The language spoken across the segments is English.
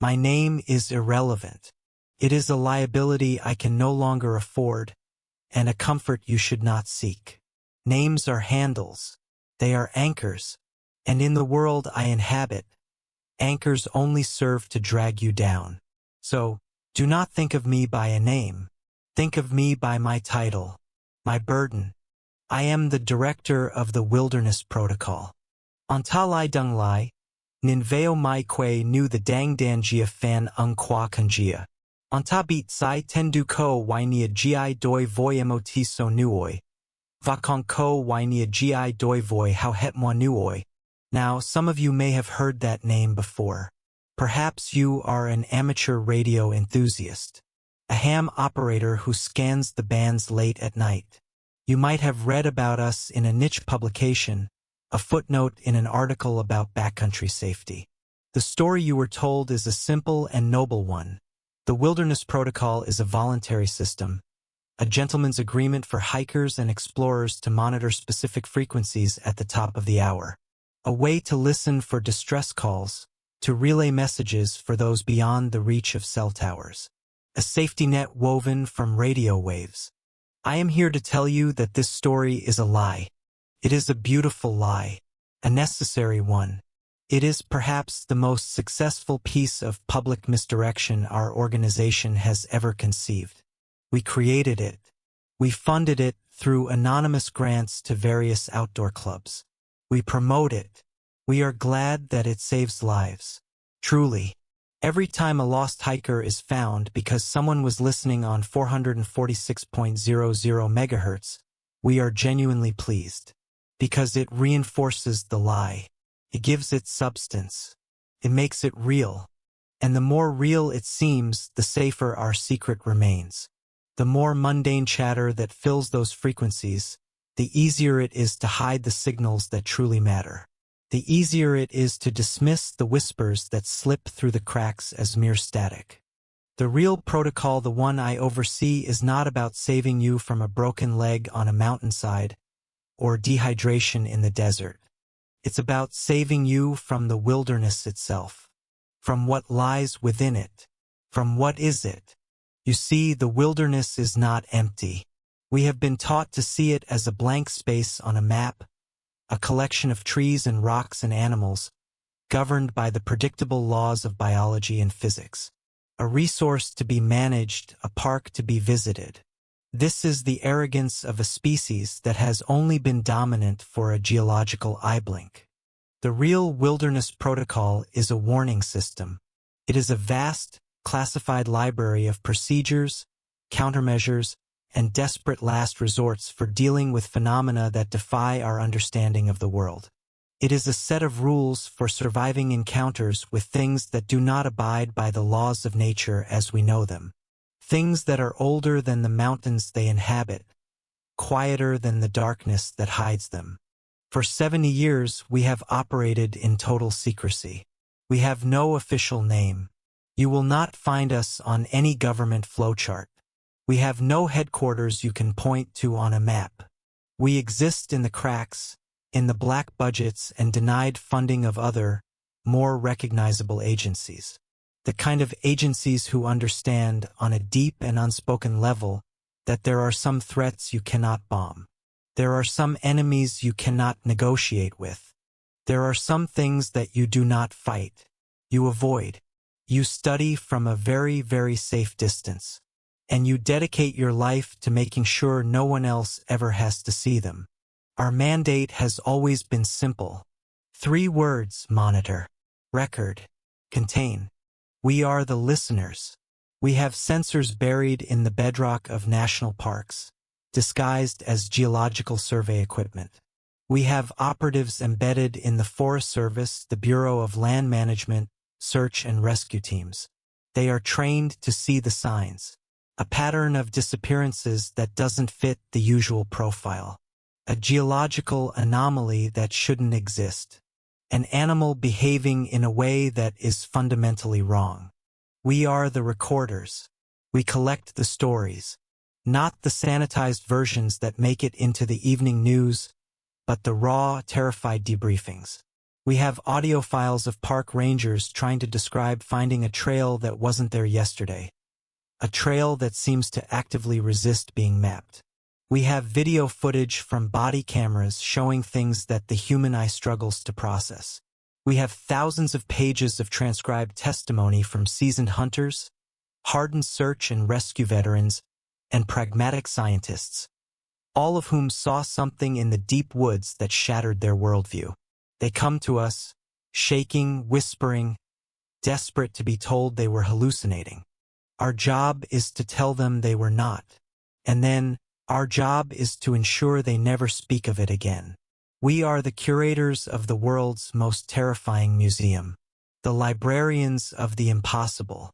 My name is irrelevant. It is a liability I can no longer afford, and a comfort you should not seek. Names are handles. They are anchors, and in the world I inhabit, anchors only serve to drag you down. So, do not think of me by a name. Think of me by my title, my burden. I am the director of the Wilderness Protocol. Antalai Dung Lai, Ninveo Mai Kwe nu the Dang Dangia Fan Ung Kwa Kanjia. Antabit Sai Tendu Ko Wainia Gi Doi Voi Mot So Nuoi. Vakon Ko Wainia Gi Doi Voi How Het Moi Nuoi. Now, some of you may have heard that name before. Perhaps you are an amateur radio enthusiast, a ham operator who scans the bands late at night. You might have read about us in a niche publication, a footnote in an article about backcountry safety. The story you were told is a simple and noble one. The Wilderness Protocol is a voluntary system, a gentleman's agreement for hikers and explorers to monitor specific frequencies at the top of the hour. A way to listen for distress calls, to relay messages for those beyond the reach of cell towers. A safety net woven from radio waves. I am here to tell you that this story is a lie. It is a beautiful lie, a necessary one. It is perhaps the most successful piece of public misdirection our organization has ever conceived. We created it. We funded it through anonymous grants to various outdoor clubs. We promote it. We are glad that it saves lives. Truly. Every time a lost hiker is found because someone was listening on 446.00 megahertz, we are genuinely pleased. Because it reinforces the lie. It gives it substance. It makes it real. And the more real it seems, the safer our secret remains. The more mundane chatter that fills those frequencies, the easier it is to hide the signals that truly matter. The easier it is to dismiss the whispers that slip through the cracks as mere static. The real protocol, the one I oversee, is not about saving you from a broken leg on a mountainside or dehydration in the desert. It's about saving you from the wilderness itself, from what lies within it, from what is it. You see, the wilderness is not empty. We have been taught to see it as a blank space on a map, a collection of trees and rocks and animals, governed by the predictable laws of biology and physics. A resource to be managed, a park to be visited. This is the arrogance of a species that has only been dominant for a geological eye blink. The real Wilderness Protocol is a warning system. It is a vast, classified library of procedures, countermeasures, and desperate last resorts for dealing with phenomena that defy our understanding of the world. It is a set of rules for surviving encounters with things that do not abide by the laws of nature as we know them. Things that are older than the mountains they inhabit, quieter than the darkness that hides them. For 70 years, we have operated in total secrecy. We have no official name. You will not find us on any government flowchart. We have no headquarters you can point to on a map. We exist in the cracks, in the black budgets and denied funding of other, more recognizable agencies. The kind of agencies who understand on a deep and unspoken level that there are some threats you cannot bomb. There are some enemies you cannot negotiate with. There are some things that you do not fight. You avoid. You study from a very, very safe distance. And you dedicate your life to making sure no one else ever has to see them. Our mandate has always been simple. 3 words: monitor, record, contain. We are the listeners. We have sensors buried in the bedrock of national parks, disguised as geological survey equipment. We have operatives embedded in the Forest Service, the Bureau of Land Management, search and rescue teams. They are trained to see the signs. A pattern of disappearances that doesn't fit the usual profile. A geological anomaly that shouldn't exist. An animal behaving in a way that is fundamentally wrong. We are the recorders. We collect the stories. Not the sanitized versions that make it into the evening news, but the raw, terrified debriefings. We have audio files of park rangers trying to describe finding a trail that wasn't there yesterday. A trail that seems to actively resist being mapped. We have video footage from body cameras showing things that the human eye struggles to process. We have thousands of pages of transcribed testimony from seasoned hunters, hardened search and rescue veterans, and pragmatic scientists, all of whom saw something in the deep woods that shattered their worldview. They come to us, shaking, whispering, desperate to be told they were hallucinating. Our job is to tell them they were not, and then our job is to ensure they never speak of it again. We are the curators of the world's most terrifying museum, the librarians of the impossible,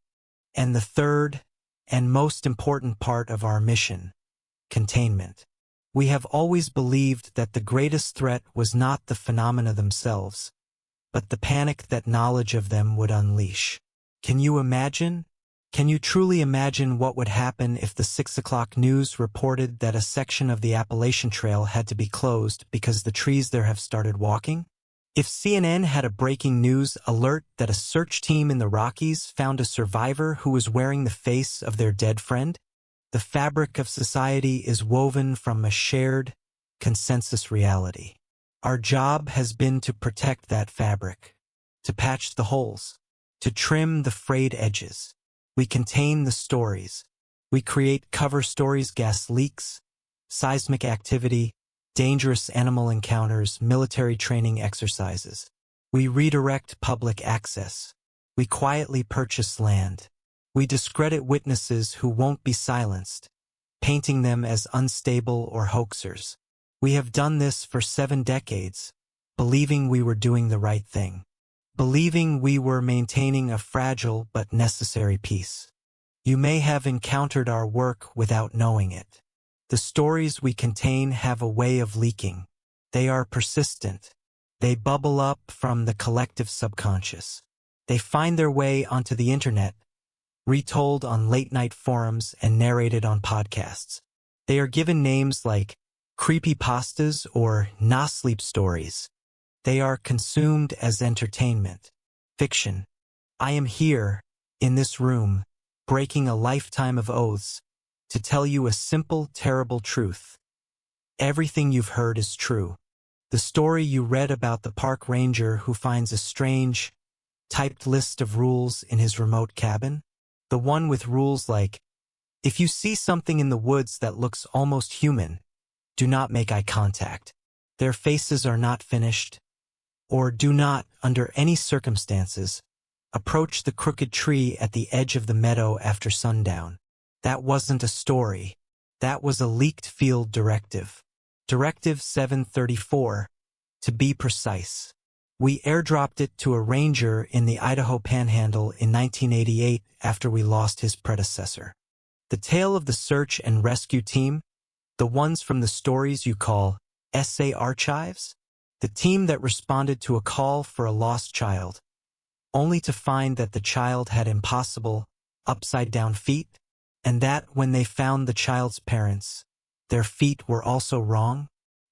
and the third and most important part of our mission, containment. We have always believed that the greatest threat was not the phenomena themselves, but the panic that knowledge of them would unleash. Can you imagine? Can you truly imagine what would happen if the 6 o'clock news reported that a section of the Appalachian Trail had to be closed because the trees there have started walking? If CNN had a breaking news alert that a search team in the Rockies found a survivor who was wearing the face of their dead friend? The fabric of society is woven from a shared consensus reality. Our job has been to protect that fabric, to patch the holes, to trim the frayed edges. We contain the stories. We create cover stories: gas leaks, seismic activity, dangerous animal encounters, military training exercises. We redirect public access. We quietly purchase land. We discredit witnesses who won't be silenced, painting them as unstable or hoaxers. We have done this for 7 decades, believing we were doing the right thing. Believing we were maintaining a fragile but necessary peace. You may have encountered our work without knowing it. The stories we contain have a way of leaking. They are persistent. They bubble up from the collective subconscious. They find their way onto the internet, retold on late-night forums and narrated on podcasts. They are given names like creepypastas or nosleep stories. They are consumed as entertainment, fiction. I am here, in this room, breaking a lifetime of oaths, to tell you a simple, terrible truth. Everything you've heard is true. The story you read about the park ranger who finds a strange, typed list of rules in his remote cabin, the one with rules like, if you see something in the woods that looks almost human, do not make eye contact. Their faces are not finished. Or do not, under any circumstances, approach the crooked tree at the edge of the meadow after sundown. That wasn't a story. That was a leaked field directive. Directive 734, to be precise. We airdropped it to a ranger in the Idaho Panhandle in 1988 after we lost his predecessor. The tale of the search and rescue team, the ones from the stories you call essay archives, the team that responded to a call for a lost child, only to find that the child had impossible, upside-down feet, and that when they found the child's parents, their feet were also wrong.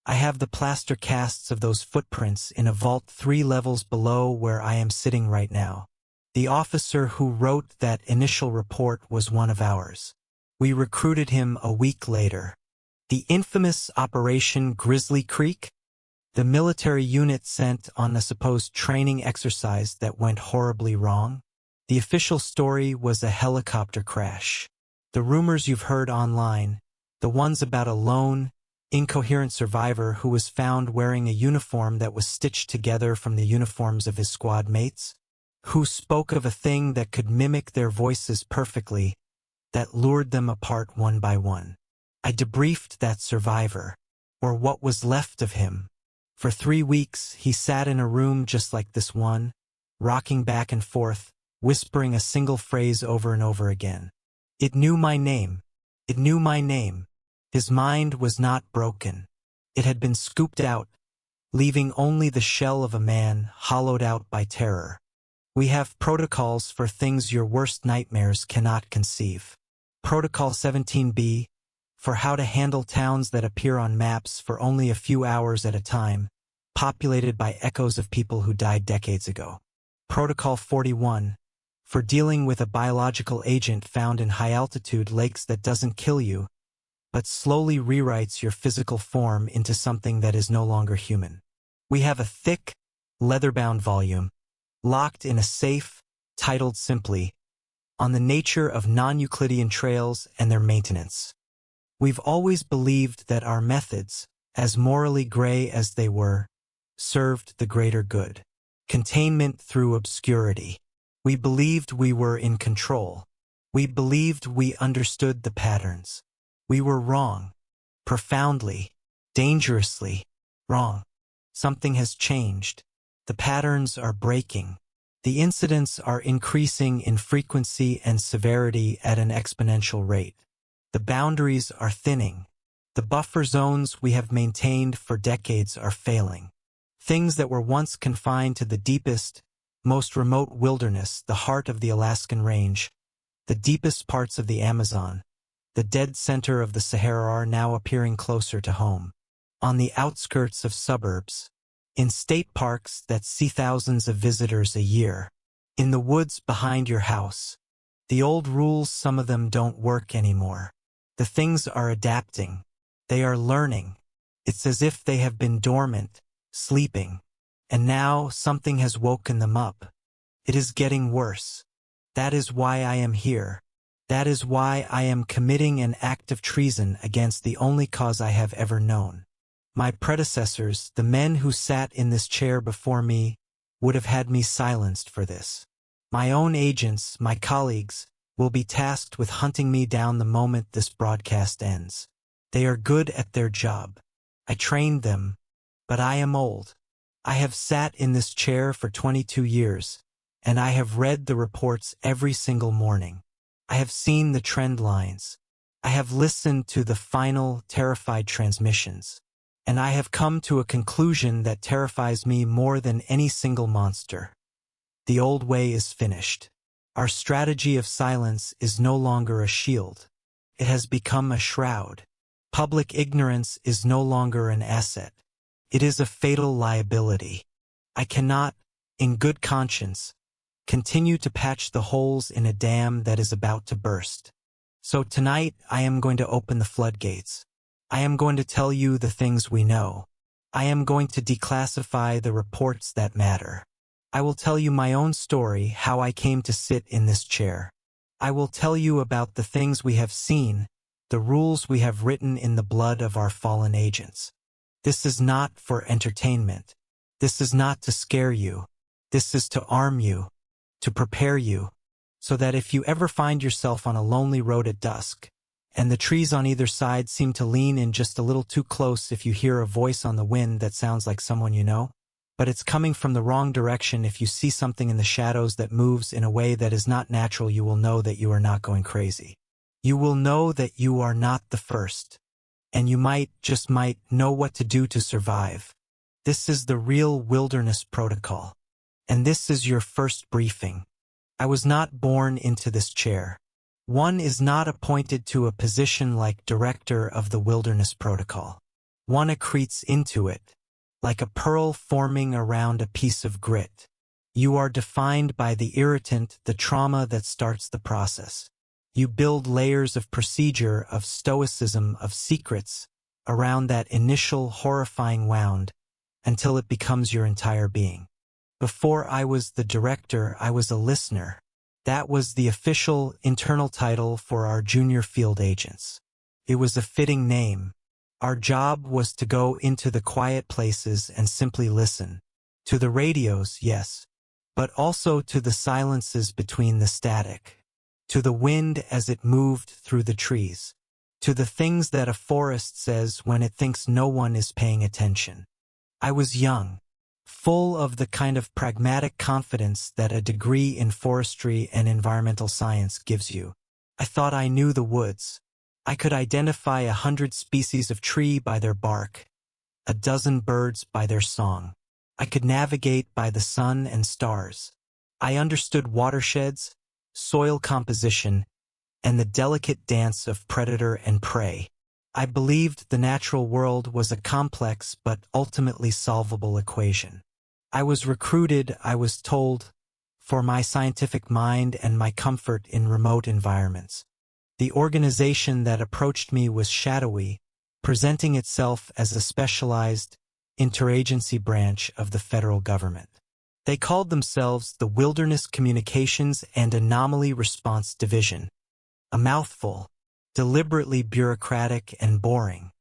I have the plaster casts of those footprints in a vault 3 levels below where I am sitting right now. The officer who wrote that initial report was one of ours. We recruited him a week later. The infamous Operation Grizzly Creek, the military unit sent on a supposed training exercise that went horribly wrong. The official story was a helicopter crash. The rumors you've heard online, the ones about a lone, incoherent survivor who was found wearing a uniform that was stitched together from the uniforms of his squad mates, who spoke of a thing that could mimic their voices perfectly, that lured them apart one by one. I debriefed that survivor, or what was left of him. For 3 weeks, he sat in a room just like this one, rocking back and forth, whispering a single phrase over and over again. It knew my name. It knew my name. His mind was not broken. It had been scooped out, leaving only the shell of a man hollowed out by terror. We have protocols for things your worst nightmares cannot conceive. Protocol 17B, for how to handle towns that appear on maps for only a few hours at a time, populated by echoes of people who died decades ago. Protocol 41, for dealing with a biological agent found in high-altitude lakes that doesn't kill you, but slowly rewrites your physical form into something that is no longer human. We have a thick, leather-bound volume, locked in a safe, titled simply, On the Nature of Non-Euclidean Trails and Their Maintenance. We've always believed that our methods, as morally gray as they were, served the greater good. Containment through obscurity. We believed we were in control. We believed we understood the patterns. We were wrong. Profoundly, dangerously wrong. Something has changed. The patterns are breaking. The incidents are increasing in frequency and severity at an exponential rate. The boundaries are thinning. The buffer zones we have maintained for decades are failing. Things that were once confined to the deepest, most remote wilderness, the heart of the Alaskan range, the deepest parts of the Amazon, the dead center of the Sahara are now appearing closer to home. On the outskirts of suburbs, in state parks that see thousands of visitors a year, in the woods behind your house. The old rules, some of them don't work anymore. The things are adapting. They are learning. It's as if they have been dormant, sleeping, and now something has woken them up. It is getting worse. That is why I am here. That is why I am committing an act of treason against the only cause I have ever known. My predecessors, the men who sat in this chair before me, would have had me silenced for this. My own agents, my colleagues, will be tasked with hunting me down the moment this broadcast ends. They are good at their job. I trained them, but I am old. I have sat in this chair for 22 years, and I have read the reports every single morning. I have seen the trend lines. I have listened to the final, terrified transmissions. And I have come to a conclusion that terrifies me more than any single monster. The old way is finished. Our strategy of silence is no longer a shield. It has become a shroud. Public ignorance is no longer an asset. It is a fatal liability. I cannot, in good conscience, continue to patch the holes in a dam that is about to burst. So tonight I am going to open the floodgates. I am going to tell you the things we know. I am going to declassify the reports that matter. I will tell you my own story, how I came to sit in this chair. I will tell you about the things we have seen, the rules we have written in the blood of our fallen agents. This is not for entertainment. This is not to scare you. This is to arm you, to prepare you, so that if you ever find yourself on a lonely road at dusk, and the trees on either side seem to lean in just a little too close, if you hear a voice on the wind that sounds like someone you know, but it's coming from the wrong direction, if you see something in the shadows that moves in a way that is not natural, you will know that you are not going crazy. You will know that you are not the first, and you just might know what to do to survive. This is the real wilderness protocol, and this is your first briefing. I was not born into this chair. One is not appointed to a position like director of the wilderness protocol. One accretes into it, like a pearl forming around a piece of grit. You are defined by the irritant, the trauma that starts the process. You build layers of procedure, of stoicism, of secrets around that initial horrifying wound until it becomes your entire being. Before I was the director, I was a listener. That was the official internal title for our junior field agents. It was a fitting name. Our job was to go into the quiet places and simply listen. To the radios, yes, but also to the silences between the static. To the wind as it moved through the trees. To the things that a forest says when it thinks no one is paying attention. I was young, full of the kind of pragmatic confidence that a degree in forestry and environmental science gives you. I thought I knew the woods. I could identify 100 species of tree by their bark, a dozen birds by their song. I could navigate by the sun and stars. I understood watersheds, soil composition, and the delicate dance of predator and prey. I believed the natural world was a complex but ultimately solvable equation. I was recruited, I was told, for my scientific mind and my comfort in remote environments. The organization that approached me was shadowy, presenting itself as a specialized, interagency branch of the federal government. They called themselves the Wilderness Communications and Anomaly Response Division. A mouthful, deliberately bureaucratic and boring.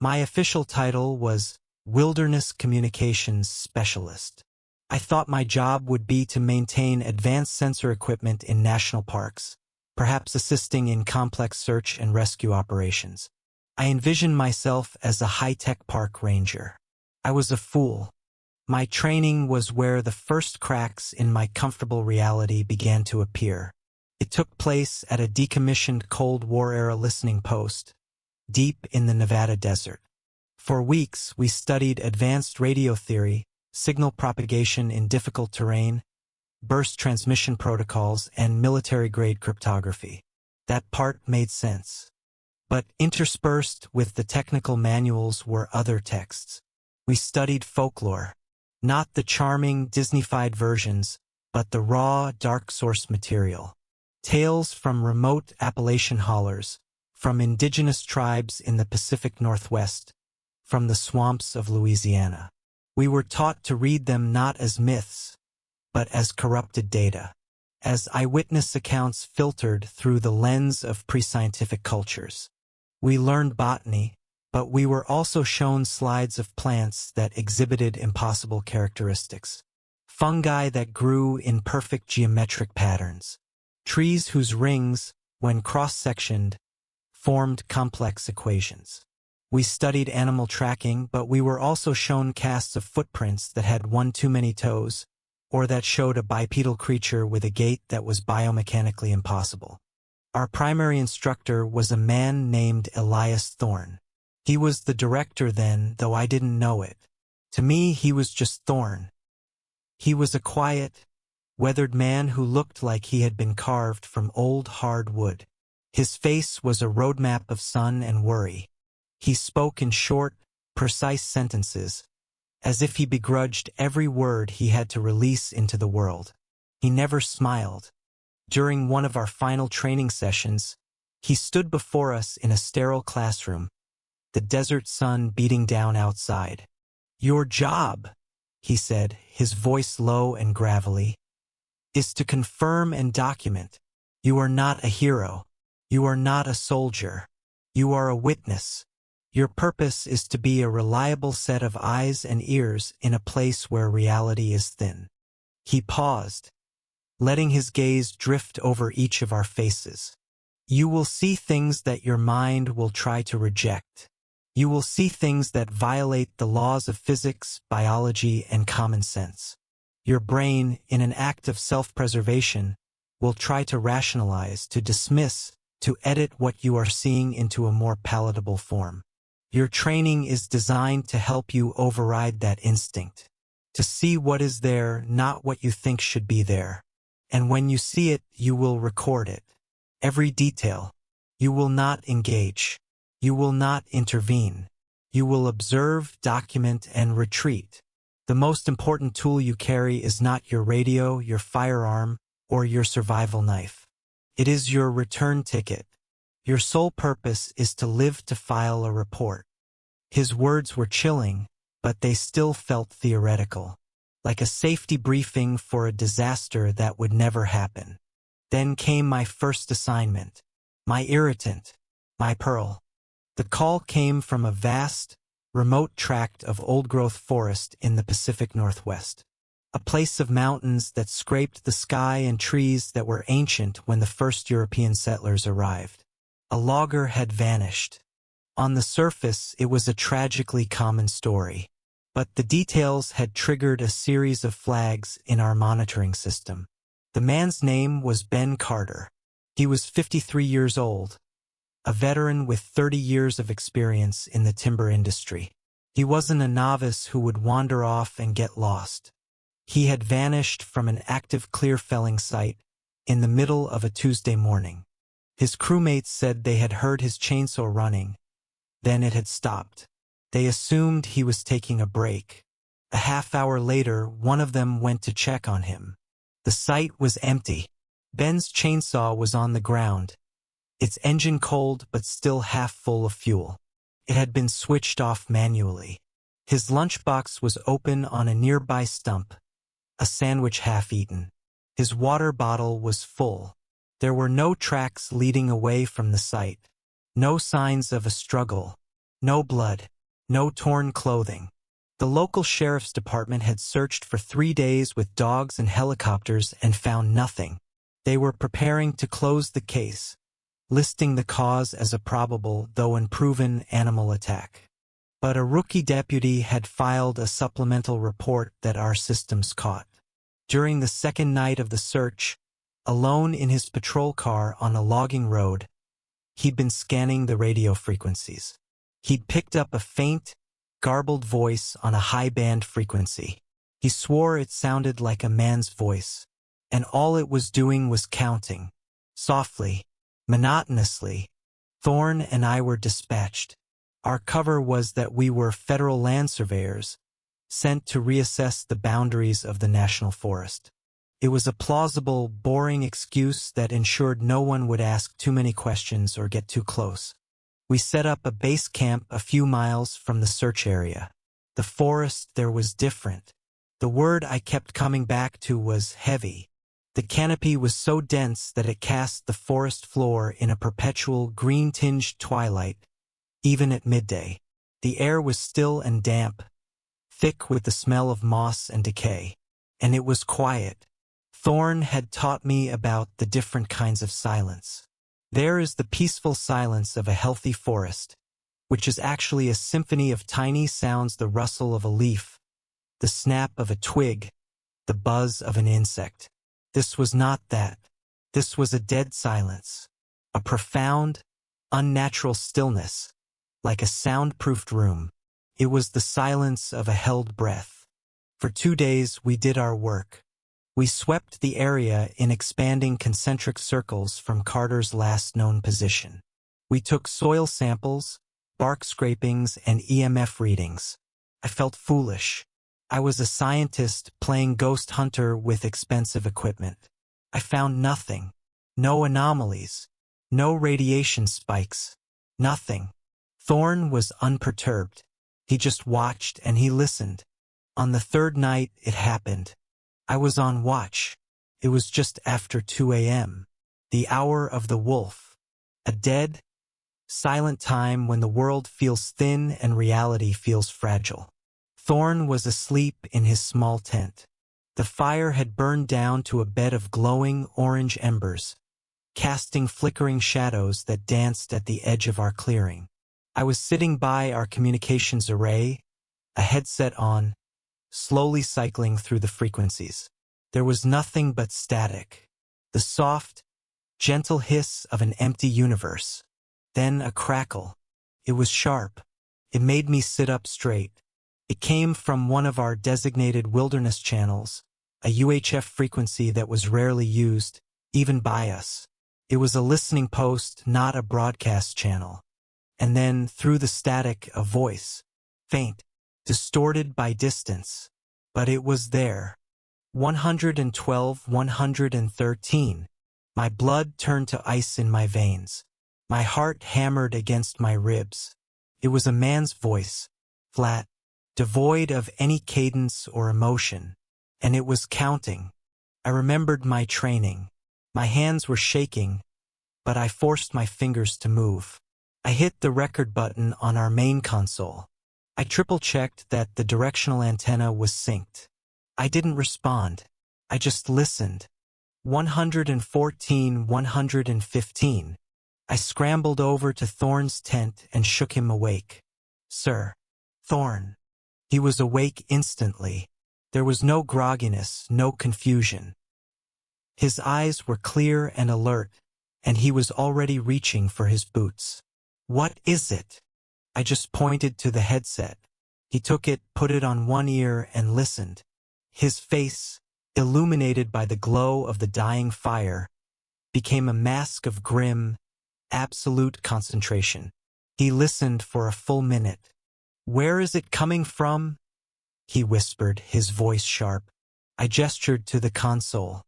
My official title was Wilderness Communications Specialist. I thought my job would be to maintain advanced sensor equipment in national parks, perhaps assisting in complex search and rescue operations. I envisioned myself as a high-tech park ranger. I was a fool. My training was where the first cracks in my comfortable reality began to appear. It took place at a decommissioned Cold War-era listening post, deep in the Nevada desert. For weeks, we studied advanced radio theory, signal propagation in difficult terrain, burst transmission protocols, and military-grade cryptography. That part made sense. But interspersed with the technical manuals were other texts. We studied folklore, not the charming Disney-fied versions, but the raw, dark source material. Tales from remote Appalachian hollers, from indigenous tribes in the Pacific Northwest, from the swamps of Louisiana. We were taught to read them not as myths, but as corrupted data, as eyewitness accounts filtered through the lens of pre-scientific cultures. We learned botany, but we were also shown slides of plants that exhibited impossible characteristics. Fungi that grew in perfect geometric patterns. Trees whose rings, when cross-sectioned, formed complex equations. We studied animal tracking, but we were also shown casts of footprints that had one too many toes, or that showed a bipedal creature with a gait that was biomechanically impossible. Our primary instructor was a man named Elias Thorne. He was the director then, though I didn't know it. To me, he was just Thorne. He was a quiet, weathered man who looked like he had been carved from old hard wood. His face was a roadmap of sun and worry. He spoke in short, precise sentences, as if he begrudged every word he had to release into the world. He never smiled. During one of our final training sessions, he stood before us in a sterile classroom, the desert sun beating down outside. "Your job," he said, his voice low and gravelly, "is to confirm and document. You are not a hero. You are not a soldier. You are a witness. Your purpose is to be a reliable set of eyes and ears in a place where reality is thin." He paused, letting his gaze drift over each of our faces. "You will see things that your mind will try to reject. You will see things that violate the laws of physics, biology, and common sense. Your brain, in an act of self-preservation, will try to rationalize, to dismiss, to edit what you are seeing into a more palatable form. Your training is designed to help you override that instinct, to see what is there, not what you think should be there. And when you see it, you will record it. Every detail. You will not engage. You will not intervene. You will observe, document, and retreat. The most important tool you carry is not your radio, your firearm, or your survival knife. It is your return ticket. Your sole purpose is to live to file a report. His words were chilling, but they still felt theoretical, like a safety briefing for a disaster that would never happen. Then came my first assignment, my irritant, my pearl. The call came from a vast, remote tract of old-growth forest in the Pacific Northwest, a place of mountains that scraped the sky and trees that were ancient when the first European settlers arrived. A logger had vanished. On the surface, it was a tragically common story, but the details had triggered a series of flags in our monitoring system. The man's name was Ben Carter. He was 53 years old, a veteran with 30 years of experience in the timber industry. He wasn't a novice who would wander off and get lost. He had vanished from an active clear felling site in the middle of a Tuesday morning. His crewmates said they had heard his chainsaw running, Then it had stopped. They assumed he was taking a break. A half-hour later, one of them went to check on him. The site was empty. Ben's chainsaw was on the ground, its engine cold but still half full of fuel. It had been switched off manually. His lunchbox was open on a nearby stump, a sandwich half-eaten. His water bottle was full. There were no tracks leading away from the site. No signs of a struggle. No blood. No torn clothing. The local sheriff's department had searched for 3 days with dogs and helicopters and found nothing. They were preparing to close the case, listing the cause as a probable, though unproven, animal attack. But a rookie deputy had filed a supplemental report that our systems caught. During the second night of the search, alone in his patrol car on a logging road, he'd been scanning the radio frequencies. He'd picked up a faint, garbled voice on a high-band frequency. He swore it sounded like a man's voice, and all it was doing was counting. Softly, monotonously. Thorne and I were dispatched. Our cover was that we were federal land surveyors, sent to reassess the boundaries of the national forest. It was a plausible, boring excuse that ensured no one would ask too many questions or get too close. We set up a base camp a few miles from the search area. The forest there was different. The word I kept coming back to was heavy. The canopy was so dense that it cast the forest floor in a perpetual green-tinged twilight, even at midday. The air was still and damp, thick with the smell of moss and decay. And it was quiet. Thorne had taught me about the different kinds of silence. There is the peaceful silence of a healthy forest, which is actually a symphony of tiny sounds: the rustle of a leaf, the snap of a twig, the buzz of an insect. This was not that. This was a dead silence, a profound, unnatural stillness, like a soundproofed room. It was the silence of a held breath. For 2 days we did our work. We swept the area in expanding concentric circles from Carter's last known position. We took soil samples, bark scrapings, and EMF readings. I felt foolish. I was a scientist playing ghost hunter with expensive equipment. I found nothing. No anomalies. No radiation spikes. Nothing. Thorne was unperturbed. He just watched and he listened. On the third night, it happened. I was on watch. It was just after 2 a.m., the hour of the wolf. A dead, silent time when the world feels thin and reality feels fragile. Thorne was asleep in his small tent. The fire had burned down to a bed of glowing orange embers, casting flickering shadows that danced at the edge of our clearing. I was sitting by our communications array, a headset on, slowly cycling through the frequencies. There was nothing but static, the soft, gentle hiss of an empty universe. Then a crackle. It was sharp. It made me sit up straight. It came from one of our designated wilderness channels, a UHF frequency that was rarely used, even by us. It was a listening post, not a broadcast channel. And then, through the static, a voice, faint, distorted by distance. But it was there. 112, 113. My blood turned to ice in my veins. My heart hammered against my ribs. It was a man's voice, flat, devoid of any cadence or emotion. And it was counting. I remembered my training. My hands were shaking, but I forced my fingers to move. I hit the record button on our main console. I triple-checked that the directional antenna was synced. I didn't respond. I just listened. 114, 115. I scrambled over to Thorne's tent and shook him awake. "Sir." "Thorne." He was awake instantly. There was no grogginess, no confusion. His eyes were clear and alert, and he was already reaching for his boots. "What is it?" I just pointed to the headset. He took it, put it on one ear, and listened. His face, illuminated by the glow of the dying fire, became a mask of grim, absolute concentration. He listened for a full minute. "Where is it coming from?" he whispered, his voice sharp. I gestured to the console.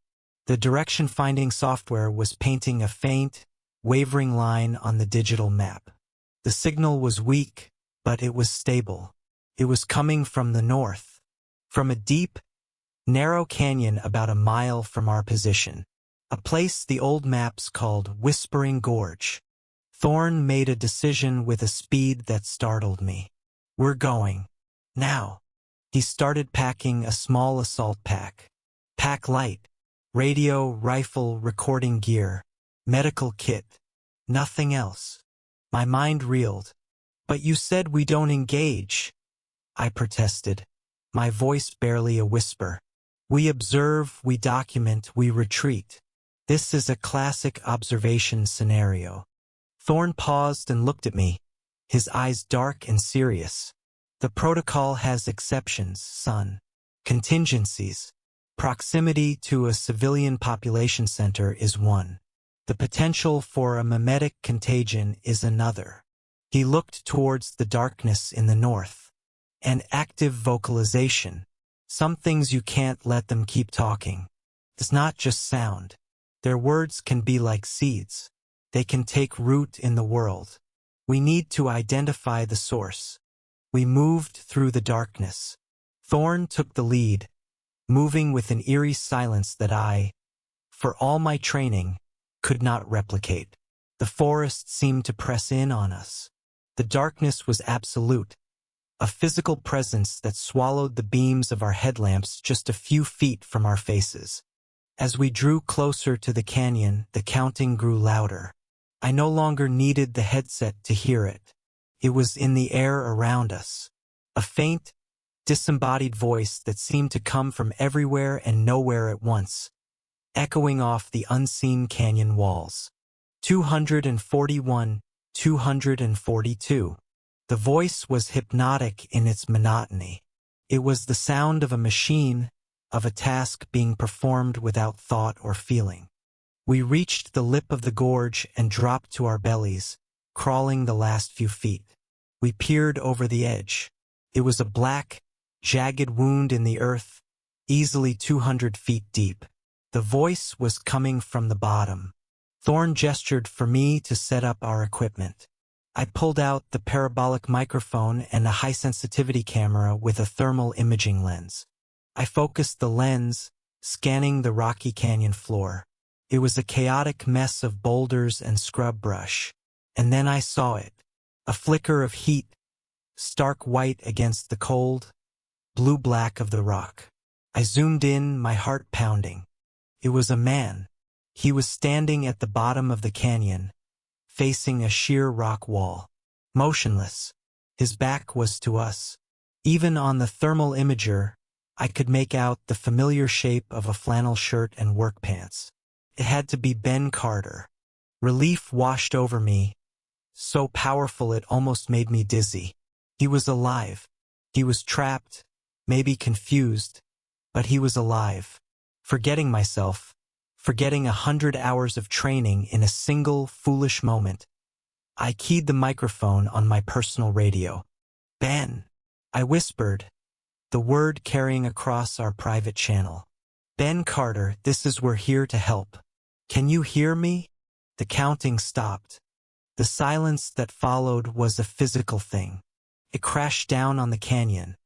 The direction-finding software was painting a faint, wavering line on the digital map. The signal was weak, but it was stable. It was coming from the north, from a deep, narrow canyon about a mile from our position, a place the old maps called Whispering Gorge. Thorn made a decision with a speed that startled me. "We're going. Now." He started packing a small assault pack. Pack light. Radio, rifle, recording gear. Medical kit. Nothing else. My mind reeled. "But you said we don't engage," I protested, my voice barely a whisper. "We observe, we document, we retreat. This is a classic observation scenario." Thorn paused and looked at me, his eyes dark and serious. "The protocol has exceptions, son. Contingencies. Proximity to a civilian population center is one. The potential for a mimetic contagion is another." He looked towards the darkness in the north. "An active vocalization. Some things you can't let them keep talking. It's not just sound. Their words can be like seeds. They can take root in the world. We need to identify the source." We moved through the darkness. Thorn took the lead, moving with an eerie silence that I, for all my training, could not replicate. The forest seemed to press in on us. The darkness was absolute, a physical presence that swallowed the beams of our headlamps just a few feet from our faces. As we drew closer to the canyon, the counting grew louder. I no longer needed the headset to hear it. It was in the air around us. A faint, disembodied voice that seemed to come from everywhere and nowhere at once, echoing off the unseen canyon walls. 241, 242. The voice was hypnotic in its monotony. It was the sound of a machine, of a task being performed without thought or feeling. We reached the lip of the gorge and dropped to our bellies, crawling the last few feet. We peered over the edge. It was a black, jagged wound in the earth, easily 200 feet deep. The voice was coming from the bottom. Thorn gestured for me to set up our equipment. I pulled out the parabolic microphone and a high-sensitivity camera with a thermal imaging lens. I focused the lens, scanning the rocky canyon floor. It was a chaotic mess of boulders and scrub brush. And then I saw it. A flicker of heat, stark white against the cold, blue-black of the rock. I zoomed in, my heart pounding. It was a man. He was standing at the bottom of the canyon, facing a sheer rock wall. Motionless. His back was to us. Even on the thermal imager, I could make out the familiar shape of a flannel shirt and work pants. It had to be Ben Carter. Relief washed over me, so powerful it almost made me dizzy. He was alive. He was trapped, maybe confused, but he was alive. Forgetting myself, forgetting 100 hours of training in a single foolish moment, I keyed the microphone on my personal radio. "Ben," I whispered, the word carrying across our private channel. "Ben Carter, this is we're here to help. Can you hear me?" The counting stopped. The silence that followed was a physical thing. It crashed down on the canyon,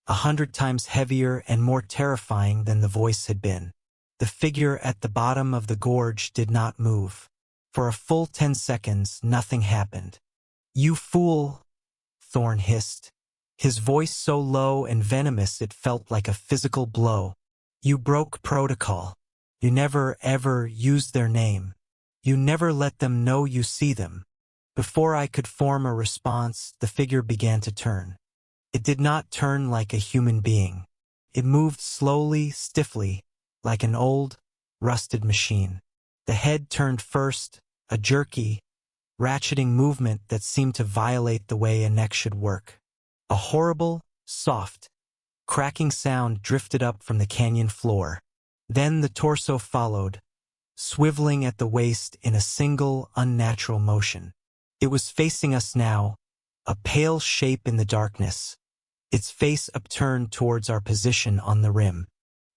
100 times heavier and more terrifying than the voice had been. The figure at the bottom of the gorge did not move. For a full 10 seconds, nothing happened. "You fool," Thorn hissed, his voice so low and venomous it felt like a physical blow. "You broke protocol. You never, ever used their name. You never let them know you see them." Before I could form a response, the figure began to turn. It did not turn like a human being. It moved slowly, stiffly, like an old, rusted machine. The head turned first, a jerky, ratcheting movement that seemed to violate the way a neck should work. A horrible, soft, cracking sound drifted up from the canyon floor. Then the torso followed, swiveling at the waist in a single, unnatural motion. It was facing us now, a pale shape in the darkness, its face upturned towards our position on the rim.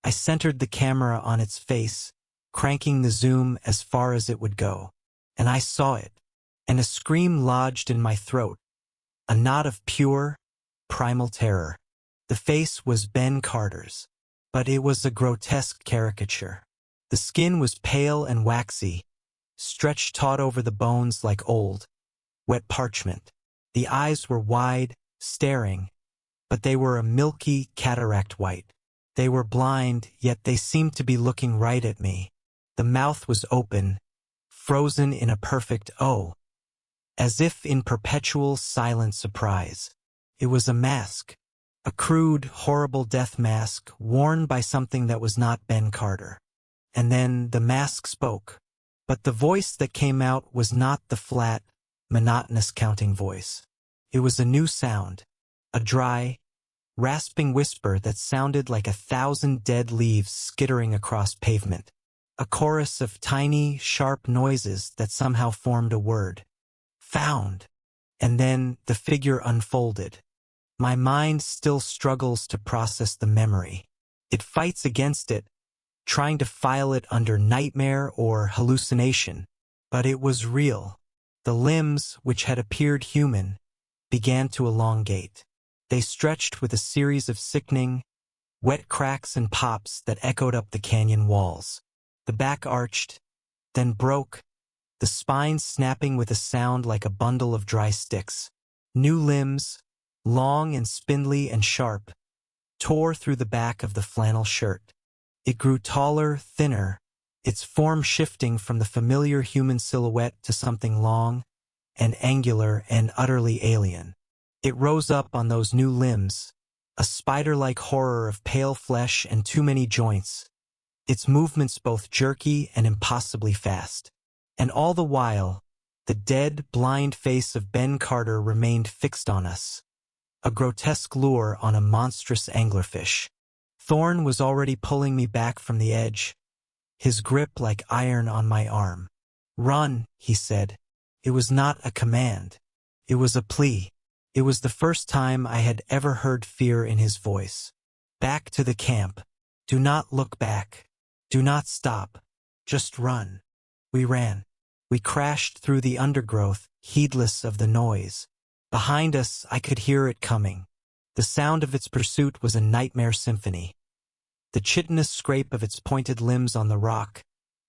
I centered the camera on its face, cranking the zoom as far as it would go. And I saw it, and a scream lodged in my throat, a knot of pure, primal terror. The face was Ben Carter's, but it was a grotesque caricature. The skin was pale and waxy, stretched taut over the bones like old, wet parchment. The eyes were wide, staring, but they were a milky cataract white. They were blind, yet they seemed to be looking right at me. The mouth was open, frozen in a perfect O, as if in perpetual silent surprise. It was a mask, a crude, horrible death mask worn by something that was not Ben Carter. And then the mask spoke. But the voice that came out was not the flat, monotonous counting voice. It was a new sound, a dry, rasping whisper that sounded like 1,000 dead leaves skittering across pavement. A chorus of tiny, sharp noises that somehow formed a word. Found. And then the figure unfolded. My mind still struggles to process the memory. It fights against it, trying to file it under nightmare or hallucination. But it was real. The limbs, which had appeared human, began to elongate. They stretched with a series of sickening, wet cracks and pops that echoed up the canyon walls. The back arched, then broke, the spine snapping with a sound like a bundle of dry sticks. New limbs, long and spindly and sharp, tore through the back of the flannel shirt. It grew taller, thinner, its form shifting from the familiar human silhouette to something long and angular and utterly alien. It rose up on those new limbs, a spider-like horror of pale flesh and too many joints, its movements both jerky and impossibly fast. And all the while, the dead, blind face of Ben Carter remained fixed on us, a grotesque lure on a monstrous anglerfish. Thorne was already pulling me back from the edge, his grip like iron on my arm. "Run," he said. It was not a command. It was a plea. It was the first time I had ever heard fear in his voice. Back to the camp. Do not look back. Do not stop. Just run. We ran. We crashed through the undergrowth, heedless of the noise. Behind us, I could hear it coming. The sound of its pursuit was a nightmare symphony. The chitinous scrape of its pointed limbs on the rock,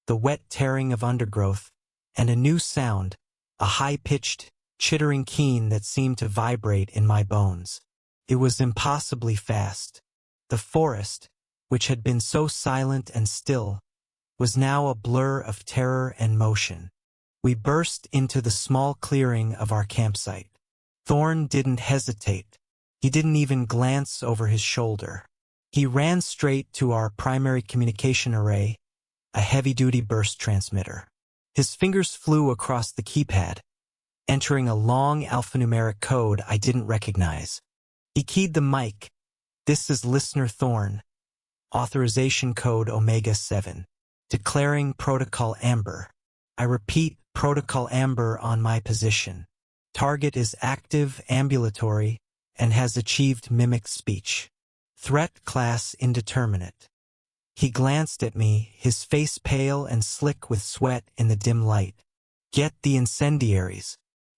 the wet tearing of undergrowth, and a new sound, a high-pitched, chittering keen that seemed to vibrate in my bones. It was impossibly fast. The forest, which had been so silent and still, was now a blur of terror and motion. We burst into the small clearing of our campsite. Thorne didn't hesitate. He didn't even glance over his shoulder. He ran straight to our primary communication array, a heavy-duty burst transmitter. His fingers flew across the keypad, entering a long alphanumeric code I didn't recognize. He keyed the mic. "This is Listener Thorne. Authorization code Omega-7. Declaring Protocol Amber. I repeat, Protocol Amber on my position. Target is active, ambulatory, and has achieved mimic speech. Threat class indeterminate." He glanced at me, his face pale and slick with sweat in the dim light. "Get the incendiaries.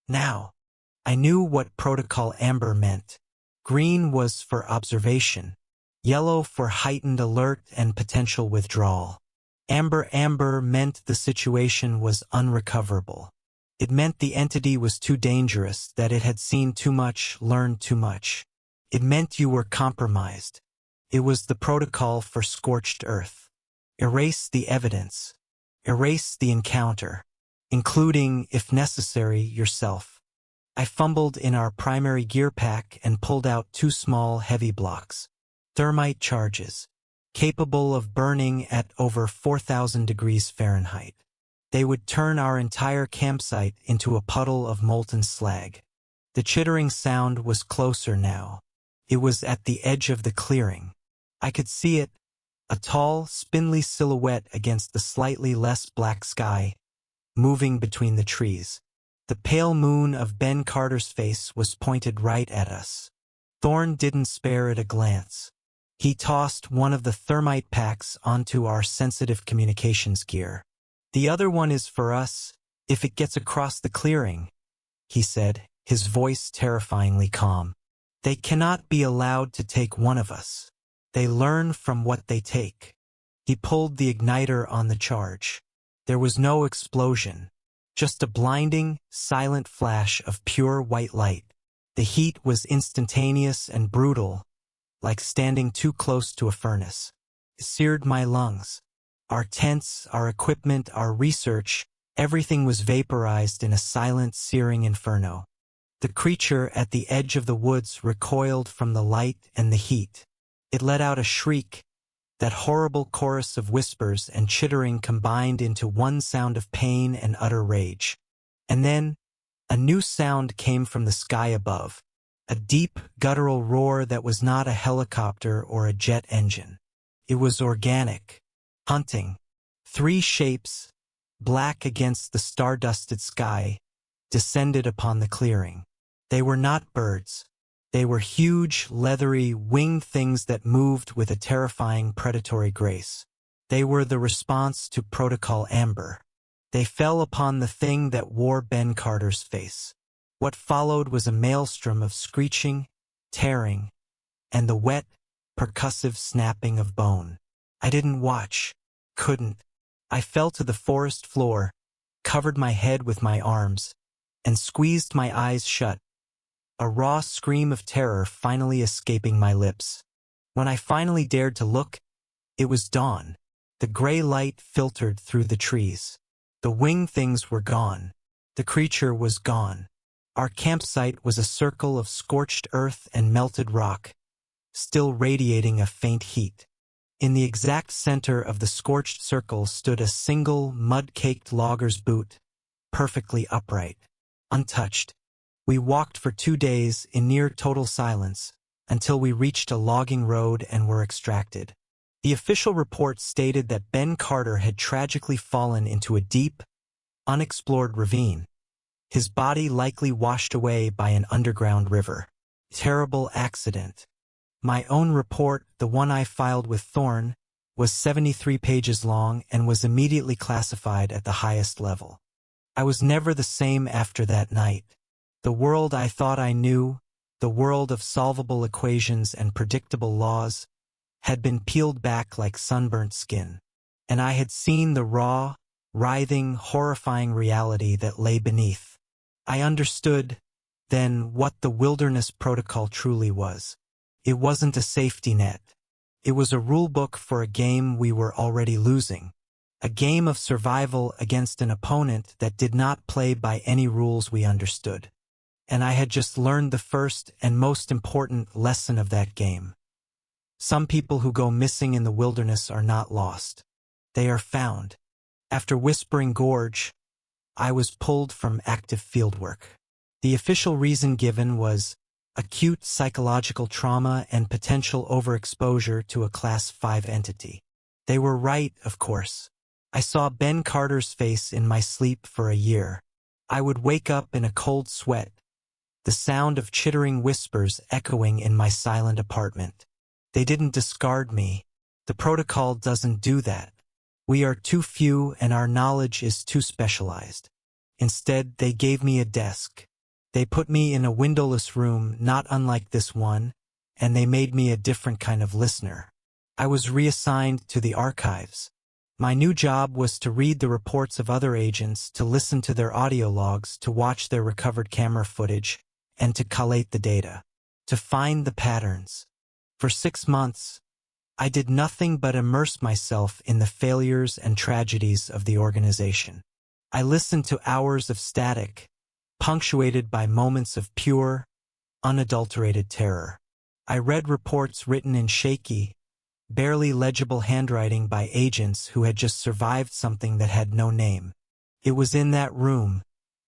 Now." I knew what Protocol Amber meant. Green was for observation, yellow for heightened alert and potential withdrawal. Amber meant the situation was unrecoverable. It meant the entity was too dangerous, that it had seen too much, learned too much. It meant you were compromised. It was the protocol for scorched earth. Erase the evidence. Erase the encounter, including, if necessary, yourself. I fumbled in our primary gear pack and pulled out 2 small, heavy blocks. Thermite charges, capable of burning at over 4,000 degrees Fahrenheit. They would turn our entire campsite into a puddle of molten slag. The chittering sound was closer now. It was at the edge of the clearing. I could see it, a tall, spindly silhouette against the slightly less black sky, moving between the trees. The pale moon of Ben Carter's face was pointed right at us. Thorne didn't spare it a glance. He tossed one of the thermite packs onto our sensitive communications gear. "The other one is for us, if it gets across the clearing," he said, his voice terrifyingly calm. "They cannot be allowed to take one of us. They learn from what they take." He pulled the igniter on the charge. There was no explosion, just a blinding, silent flash of pure white light. The heat was instantaneous and brutal, like standing too close to a furnace. It seared my lungs. Our tents, our equipment, our research, everything was vaporized in a silent, searing inferno. The creature at the edge of the woods recoiled from the light and the heat. It let out a shriek, that horrible chorus of whispers and chittering combined into one sound of pain and utter rage. And then, a new sound came from the sky above, a deep, guttural roar that was not a helicopter or a jet engine. It was organic, hunting. 3 shapes, black against the star-dusted sky, descended upon the clearing. They were not birds. They were huge, leathery, winged things that moved with a terrifying predatory grace. They were the response to Protocol Amber. They fell upon the thing that wore Ben Carter's face. What followed was a maelstrom of screeching, tearing, and the wet, percussive snapping of bone. I didn't watch, couldn't. I fell to the forest floor, covered my head with my arms, and squeezed my eyes shut, a raw scream of terror finally escaping my lips. When I finally dared to look, it was dawn. The gray light filtered through the trees. The winged things were gone. The creature was gone. Our campsite was a circle of scorched earth and melted rock, still radiating a faint heat. In the exact center of the scorched circle stood a single mud-caked logger's boot, perfectly upright, untouched. We walked for 2 days in near total silence until we reached a logging road and were extracted. The official report stated that Ben Carter had tragically fallen into a deep, unexplored ravine, his body likely washed away by an underground river. Terrible accident. My own report, the one I filed with Thorne, was 73 pages long and was immediately classified at the highest level. I was never the same after that night. The world I thought I knew, the world of solvable equations and predictable laws, had been peeled back like sunburnt skin, and I had seen the raw, writhing, horrifying reality that lay beneath. I understood, then, what the Wilderness Protocol truly was. It wasn't a safety net. It was a rulebook for a game we were already losing, a game of survival against an opponent that did not play by any rules we understood. And I had just learned the first and most important lesson of that game. Some people who go missing in the wilderness are not lost. They are found. After Whispering Gorge, I was pulled from active fieldwork. The official reason given was acute psychological trauma and potential overexposure to a Class 5 entity. They were right, of course. I saw Ben Carter's face in my sleep for a year. I would wake up in a cold sweat, the sound of chittering whispers echoing in my silent apartment. They didn't discard me. The protocol doesn't do that. We are too few and our knowledge is too specialized. Instead, they gave me a desk. They put me in a windowless room not unlike this one, and they made me a different kind of listener. I was reassigned to the archives. My new job was to read the reports of other agents, to listen to their audio logs, to watch their recovered camera footage, and to collate the data, to find the patterns. For 6 months, I did nothing but immerse myself in the failures and tragedies of the organization. I listened to hours of static, punctuated by moments of pure, unadulterated terror. I read reports written in shaky, barely legible handwriting by agents who had just survived something that had no name. It was in that room,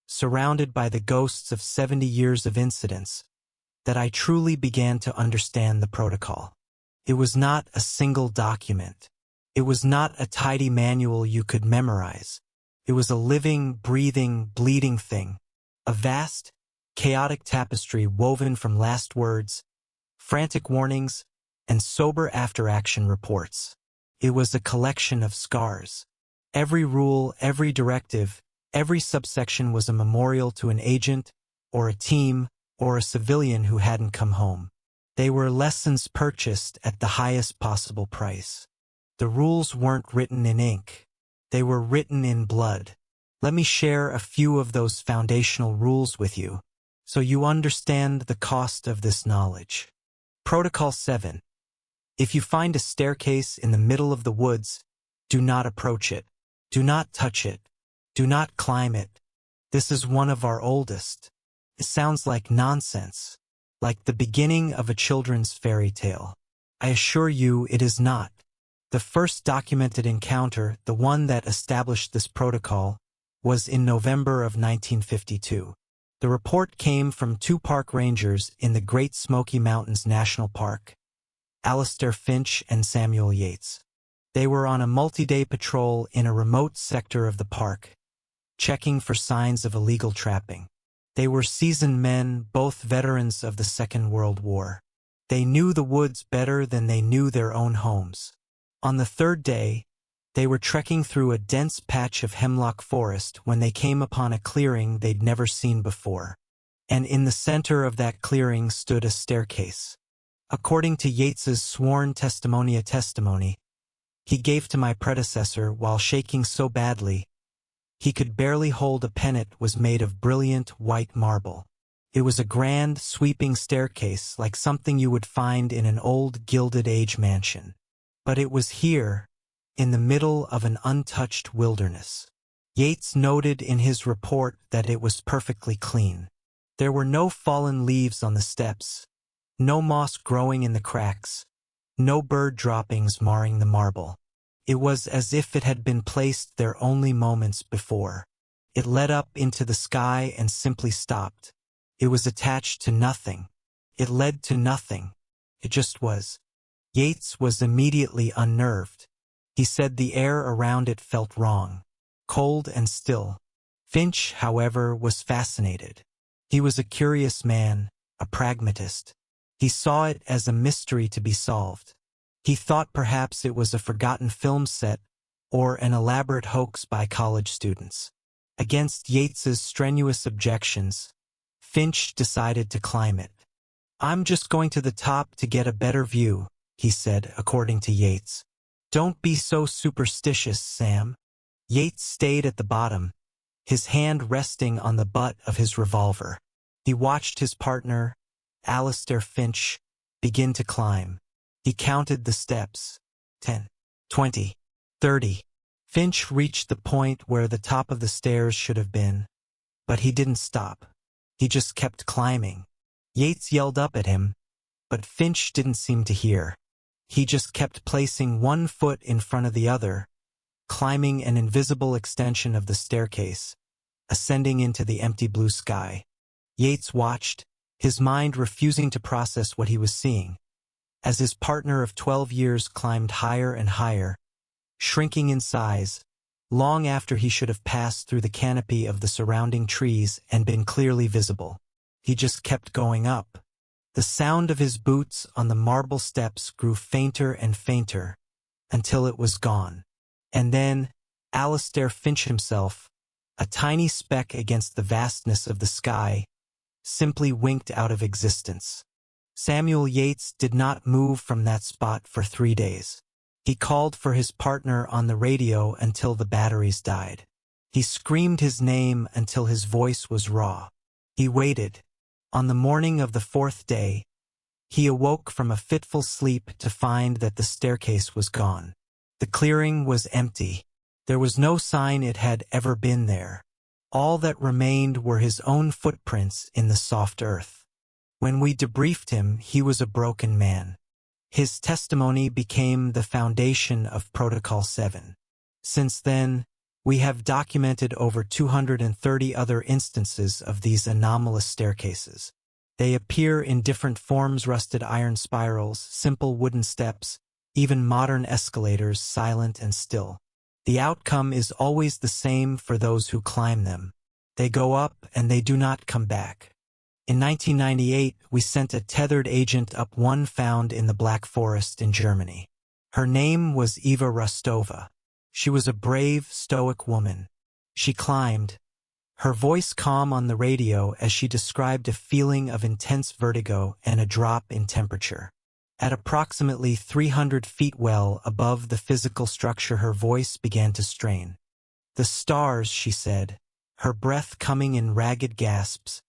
surrounded by the ghosts of 70 years of incidents, that I truly began to understand the protocol. It was not a single document. It was not a tidy manual you could memorize. It was a living, breathing, bleeding thing, A vast, chaotic tapestry woven from last words, frantic warnings, and sober after-action reports. It was a collection of scars. Every rule, every directive, every subsection was a memorial to an agent, or a team, or a civilian who hadn't come home. They were lessons purchased at the highest possible price. The rules weren't written in ink. They were written in blood. Let me share a few of those foundational rules with you, so you understand the cost of this knowledge. Protocol 7. If you find a staircase in the middle of the woods, do not approach it. Do not touch it. Do not climb it. This is one of our oldest. It sounds like nonsense, like the beginning of a children's fairy tale. I assure you it is not. The first documented encounter, the one that established this protocol, was in November of 1952. The report came from two park rangers in the Great Smoky Mountains National Park, Alistair Finch and Samuel Yates. They were on a multi-day patrol in a remote sector of the park, checking for signs of illegal trapping. They were seasoned men, both veterans of the Second World War. They knew the woods better than they knew their own homes. On the third day, they were trekking through a dense patch of hemlock forest when they came upon a clearing they'd never seen before. And in the center of that clearing stood a staircase. According to Yates's sworn testimony he gave to my predecessor while shaking so badly, he could barely hold a pen. It was made of brilliant white marble. It was a grand, sweeping staircase like something you would find in an old Gilded Age mansion. But it was here, in the middle of an untouched wilderness. Yates noted in his report that it was perfectly clean. There were no fallen leaves on the steps, no moss growing in the cracks, no bird droppings marring the marble. It was as if it had been placed there only moments before. It led up into the sky and simply stopped. It was attached to nothing. It led to nothing. It just was. Yates was immediately unnerved. He said the air around it felt wrong, cold and still. Finch, however, was fascinated. He was a curious man, a pragmatist. He saw it as a mystery to be solved. He thought perhaps it was a forgotten film set or an elaborate hoax by college students. Against Yates's strenuous objections, Finch decided to climb it. "I'm just going to the top to get a better view," he said, according to Yates. "Don't be so superstitious, Sam." Yates stayed at the bottom, his hand resting on the butt of his revolver. He watched his partner, Alistair Finch, begin to climb. He counted the steps. 10, 20, 30. Finch reached the point where the top of the stairs should have been, but he didn't stop. He just kept climbing. Yates yelled up at him, but Finch didn't seem to hear. He just kept placing one foot in front of the other, climbing an invisible extension of the staircase, ascending into the empty blue sky. Yates watched, his mind refusing to process what he was seeing, as his partner of 12 years climbed higher and higher, shrinking in size, long after he should have passed through the canopy of the surrounding trees and been clearly visible. He just kept going up. The sound of his boots on the marble steps grew fainter and fainter, until it was gone. And then, Alistair Finch himself, a tiny speck against the vastness of the sky, simply winked out of existence. Samuel Yates did not move from that spot for 3 days. He called for his partner on the radio until the batteries died. He screamed his name until his voice was raw. He waited. On the morning of the 4th day, he awoke from a fitful sleep to find that the staircase was gone. The clearing was empty. There was no sign it had ever been there. All that remained were his own footprints in the soft earth. When we debriefed him, he was a broken man. His testimony became the foundation of Protocol 7. Since then, we have documented over 230 other instances of these anomalous staircases. They appear in different forms: rusted iron spirals, simple wooden steps, even modern escalators, silent and still. The outcome is always the same for those who climb them. They go up and they do not come back. In 1998, we sent a tethered agent up one found in the Black Forest in Germany. Her name was Eva Rostova. She was a brave, stoic woman. She climbed, her voice calm on the radio as she described a feeling of intense vertigo and a drop in temperature. At approximately 300 feet well above the physical structure, her voice began to strain. The stars, she said, her breath coming in ragged gasps,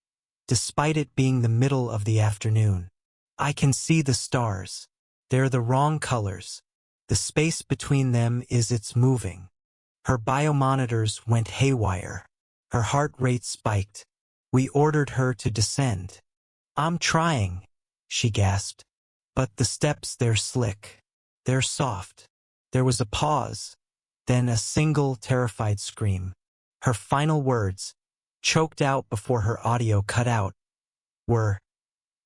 despite it being the middle of the afternoon. I can see the stars. They're the wrong colors. The space between them it's moving. Her biomonitors went haywire. Her heart rate spiked. We ordered her to descend. I'm trying, she gasped. But the steps, they're slick. They're soft. There was a pause, then a single terrified scream. Her final words, choked out before her audio cut out, were,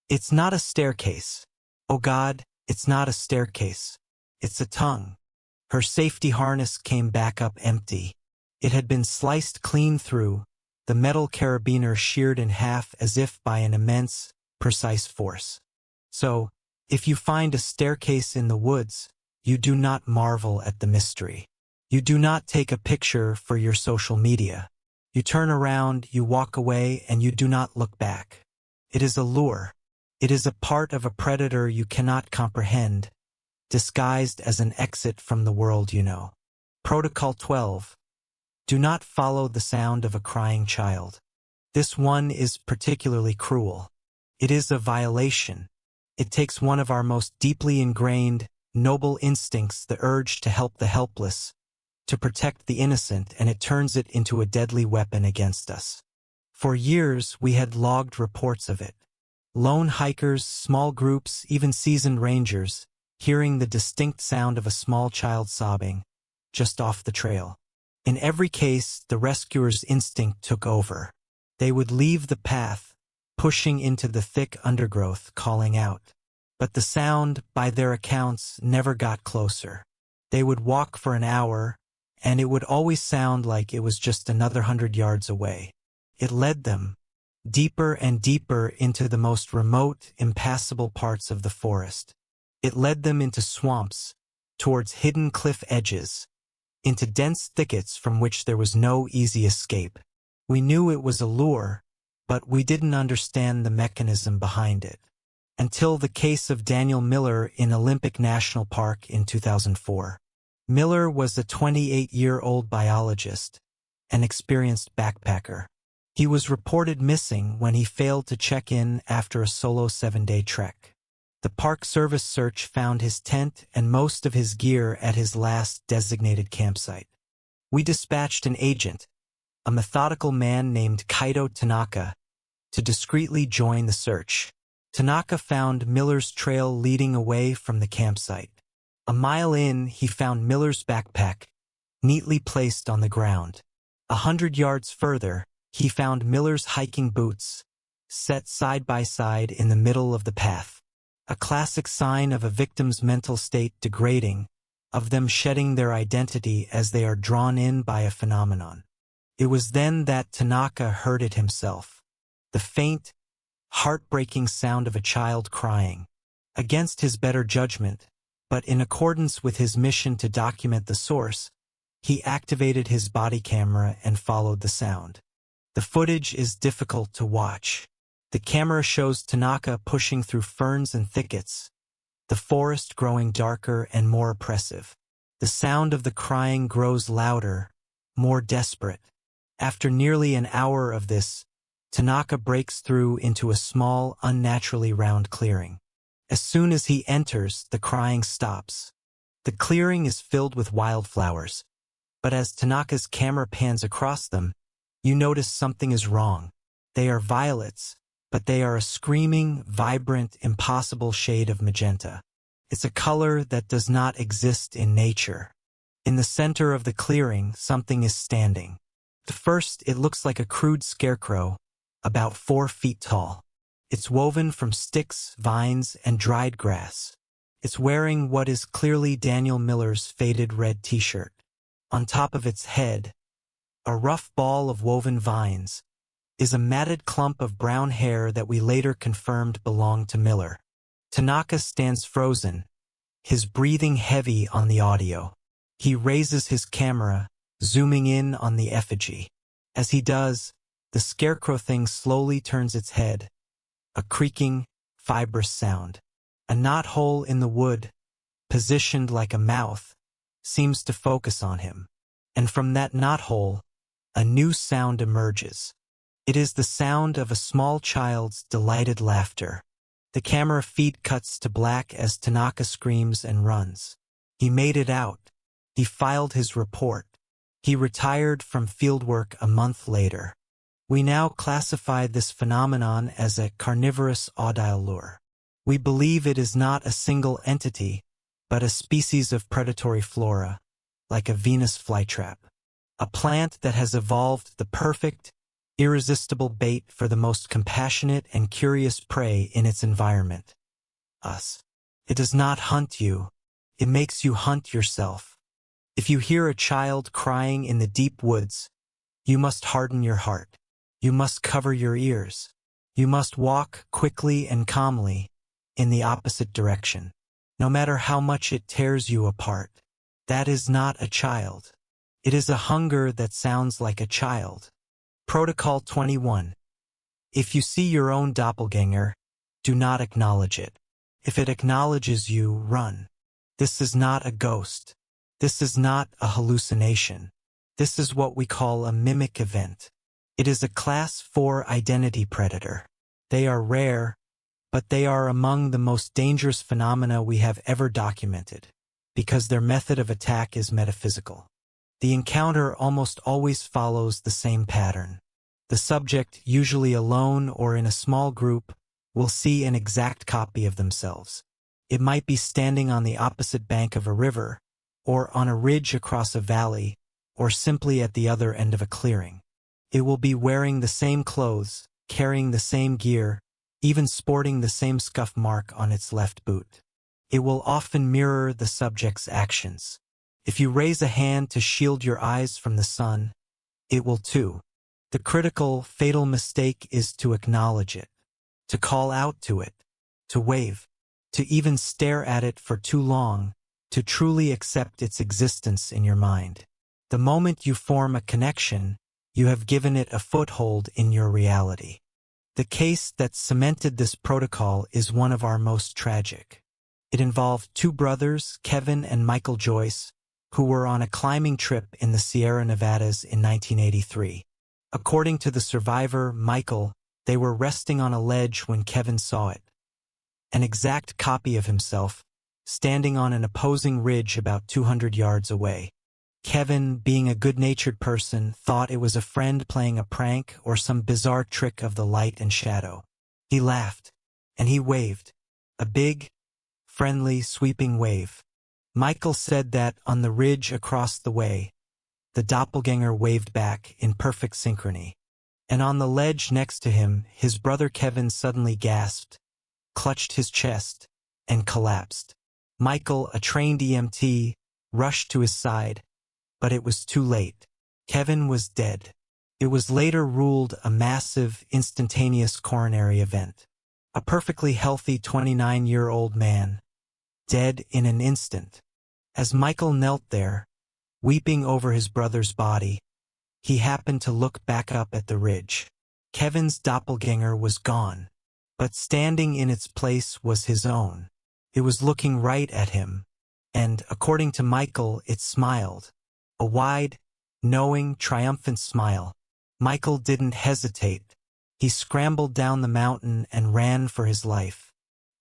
"It's not a staircase. Oh God, it's not a staircase. It's a tongue." Her safety harness came back up empty. It had been sliced clean through, the metal carabiner sheared in half as if by an immense, precise force. So, if you find a staircase in the woods, you do not marvel at the mystery. You do not take a picture for your social media. You turn around, you walk away, and you do not look back. It is a lure. It is a part of a predator you cannot comprehend, disguised as an exit from the world you know. Protocol 12. Do not follow the sound of a crying child. This one is particularly cruel. It is a violation. It takes one of our most deeply ingrained, noble instincts, the urge to help the helpless, to protect the innocent, and it turns it into a deadly weapon against us. For years, we had logged reports of it. Lone hikers, small groups, even seasoned rangers, hearing the distinct sound of a small child sobbing, just off the trail. In every case, the rescuer's instinct took over. They would leave the path, pushing into the thick undergrowth, calling out. But the sound, by their accounts, never got closer. They would walk for an hour, and it would always sound like it was just another 100 yards away. It led them, deeper and deeper into the most remote, impassable parts of the forest. It led them into swamps, towards hidden cliff edges, into dense thickets from which there was no easy escape. We knew it was a lure, but we didn't understand the mechanism behind it. Until the case of Daniel Miller in Olympic National Park in 2004. Miller was a 28-year-old biologist, an experienced backpacker. He was reported missing when he failed to check in after a solo 7-day trek. The Park Service search found his tent and most of his gear at his last designated campsite. We dispatched an agent, a methodical man named Kaito Tanaka, to discreetly join the search. Tanaka found Miller's trail leading away from the campsite. A mile in, he found Miller's backpack, neatly placed on the ground. 100 yards further, he found Miller's hiking boots, set side by side in the middle of the path. A classic sign of a victim's mental state degrading, of them shedding their identity as they are drawn in by a phenomenon. It was then that Tanaka heard it himself. The faint, heartbreaking sound of a child crying. Against his better judgment, but in accordance with his mission to document the source, he activated his body camera and followed the sound. The footage is difficult to watch. The camera shows Tanaka pushing through ferns and thickets, the forest growing darker and more oppressive. The sound of the crying grows louder, more desperate. After nearly an hour of this, Tanaka breaks through into a small, unnaturally round clearing. As soon as he enters, the crying stops. The clearing is filled with wildflowers, but as Tanaka's camera pans across them, you notice something is wrong. They are violets, but they are a screaming, vibrant, impossible shade of magenta. It's a color that does not exist in nature. In the center of the clearing, something is standing. At first, it looks like a crude scarecrow, about 4 feet tall. It's woven from sticks, vines, and dried grass. It's wearing what is clearly Daniel Miller's faded red t-shirt. On top of its head, a rough ball of woven vines, is a matted clump of brown hair that we later confirmed belonged to Miller. Tanaka stands frozen, his breathing heavy on the audio. He raises his camera, zooming in on the effigy. As he does, the scarecrow thing slowly turns its head. A creaking, fibrous sound. A knothole in the wood, positioned like a mouth, seems to focus on him. And from that knothole, a new sound emerges. It is the sound of a small child's delighted laughter. The camera feed cuts to black as Tanaka screams and runs. He made it out. He filed his report. He retired from fieldwork a month later. We now classify this phenomenon as a carnivorous audile lure. We believe it is not a single entity, but a species of predatory flora, like a Venus flytrap. A plant that has evolved the perfect, irresistible bait for the most compassionate and curious prey in its environment. Us. It does not hunt you. It makes you hunt yourself. If you hear a child crying in the deep woods, you must harden your heart. You must cover your ears. You must walk quickly and calmly in the opposite direction. No matter how much it tears you apart, that is not a child. It is a hunger that sounds like a child. Protocol 21. If you see your own doppelganger, do not acknowledge it. If it acknowledges you, run. This is not a ghost. This is not a hallucination. This is what we call a mimic event. It is a Class 4 identity predator. They are rare, but they are among the most dangerous phenomena we have ever documented, because their method of attack is metaphysical. The encounter almost always follows the same pattern. The subject, usually alone or in a small group, will see an exact copy of themselves. It might be standing on the opposite bank of a river, or on a ridge across a valley, or simply at the other end of a clearing. It will be wearing the same clothes, carrying the same gear, even sporting the same scuff mark on its left boot. It will often mirror the subject's actions. If you raise a hand to shield your eyes from the sun, it will too. The critical, fatal mistake is to acknowledge it, to call out to it, to wave, to even stare at it for too long, to truly accept its existence in your mind. The moment you form a connection, you have given it a foothold in your reality. The case that cemented this protocol is one of our most tragic. It involved two brothers, Kevin and Michael Joyce, who were on a climbing trip in the Sierra Nevadas in 1983. According to the survivor, Michael, they were resting on a ledge when Kevin saw it. An exact copy of himself, standing on an opposing ridge about 200 yards away. Kevin, being a good-natured person, thought it was a friend playing a prank or some bizarre trick of the light and shadow. He laughed, and he waved. A big, friendly, sweeping wave. Michael said that on the ridge across the way, the doppelganger waved back in perfect synchrony. And on the ledge next to him, his brother Kevin suddenly gasped, clutched his chest, and collapsed. Michael, a trained EMT, rushed to his side, but it was too late. Kevin was dead. It was later ruled a massive, instantaneous coronary event. A perfectly healthy 29-year-old man, dead in an instant. As Michael knelt there, weeping over his brother's body, he happened to look back up at the ridge. Kevin's doppelganger was gone, but standing in its place was his own. It was looking right at him, and, according to Michael, it smiled. A wide, knowing, triumphant smile. Michael didn't hesitate. He scrambled down the mountain and ran for his life.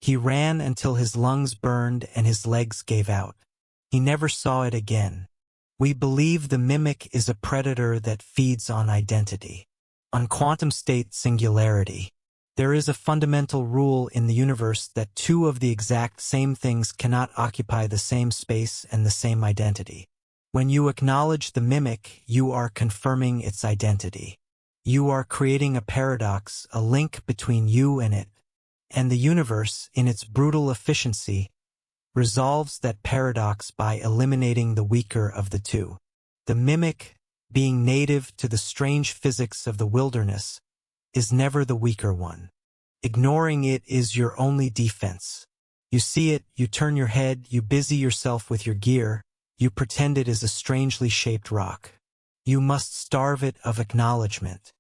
He ran until his lungs burned and his legs gave out. He never saw it again. We believe the mimic is a predator that feeds on identity, on quantum state singularity. There is a fundamental rule in the universe that two of the exact same things cannot occupy the same space and the same identity. When you acknowledge the mimic, you are confirming its identity. You are creating a paradox, a link between you and it. And the universe, in its brutal efficiency, resolves that paradox by eliminating the weaker of the two. The mimic, being native to the strange physics of the wilderness, is never the weaker one. Ignoring it is your only defense. You see it, you turn your head, you busy yourself with your gear, you pretend it is a strangely shaped rock. You must starve it of acknowledgement.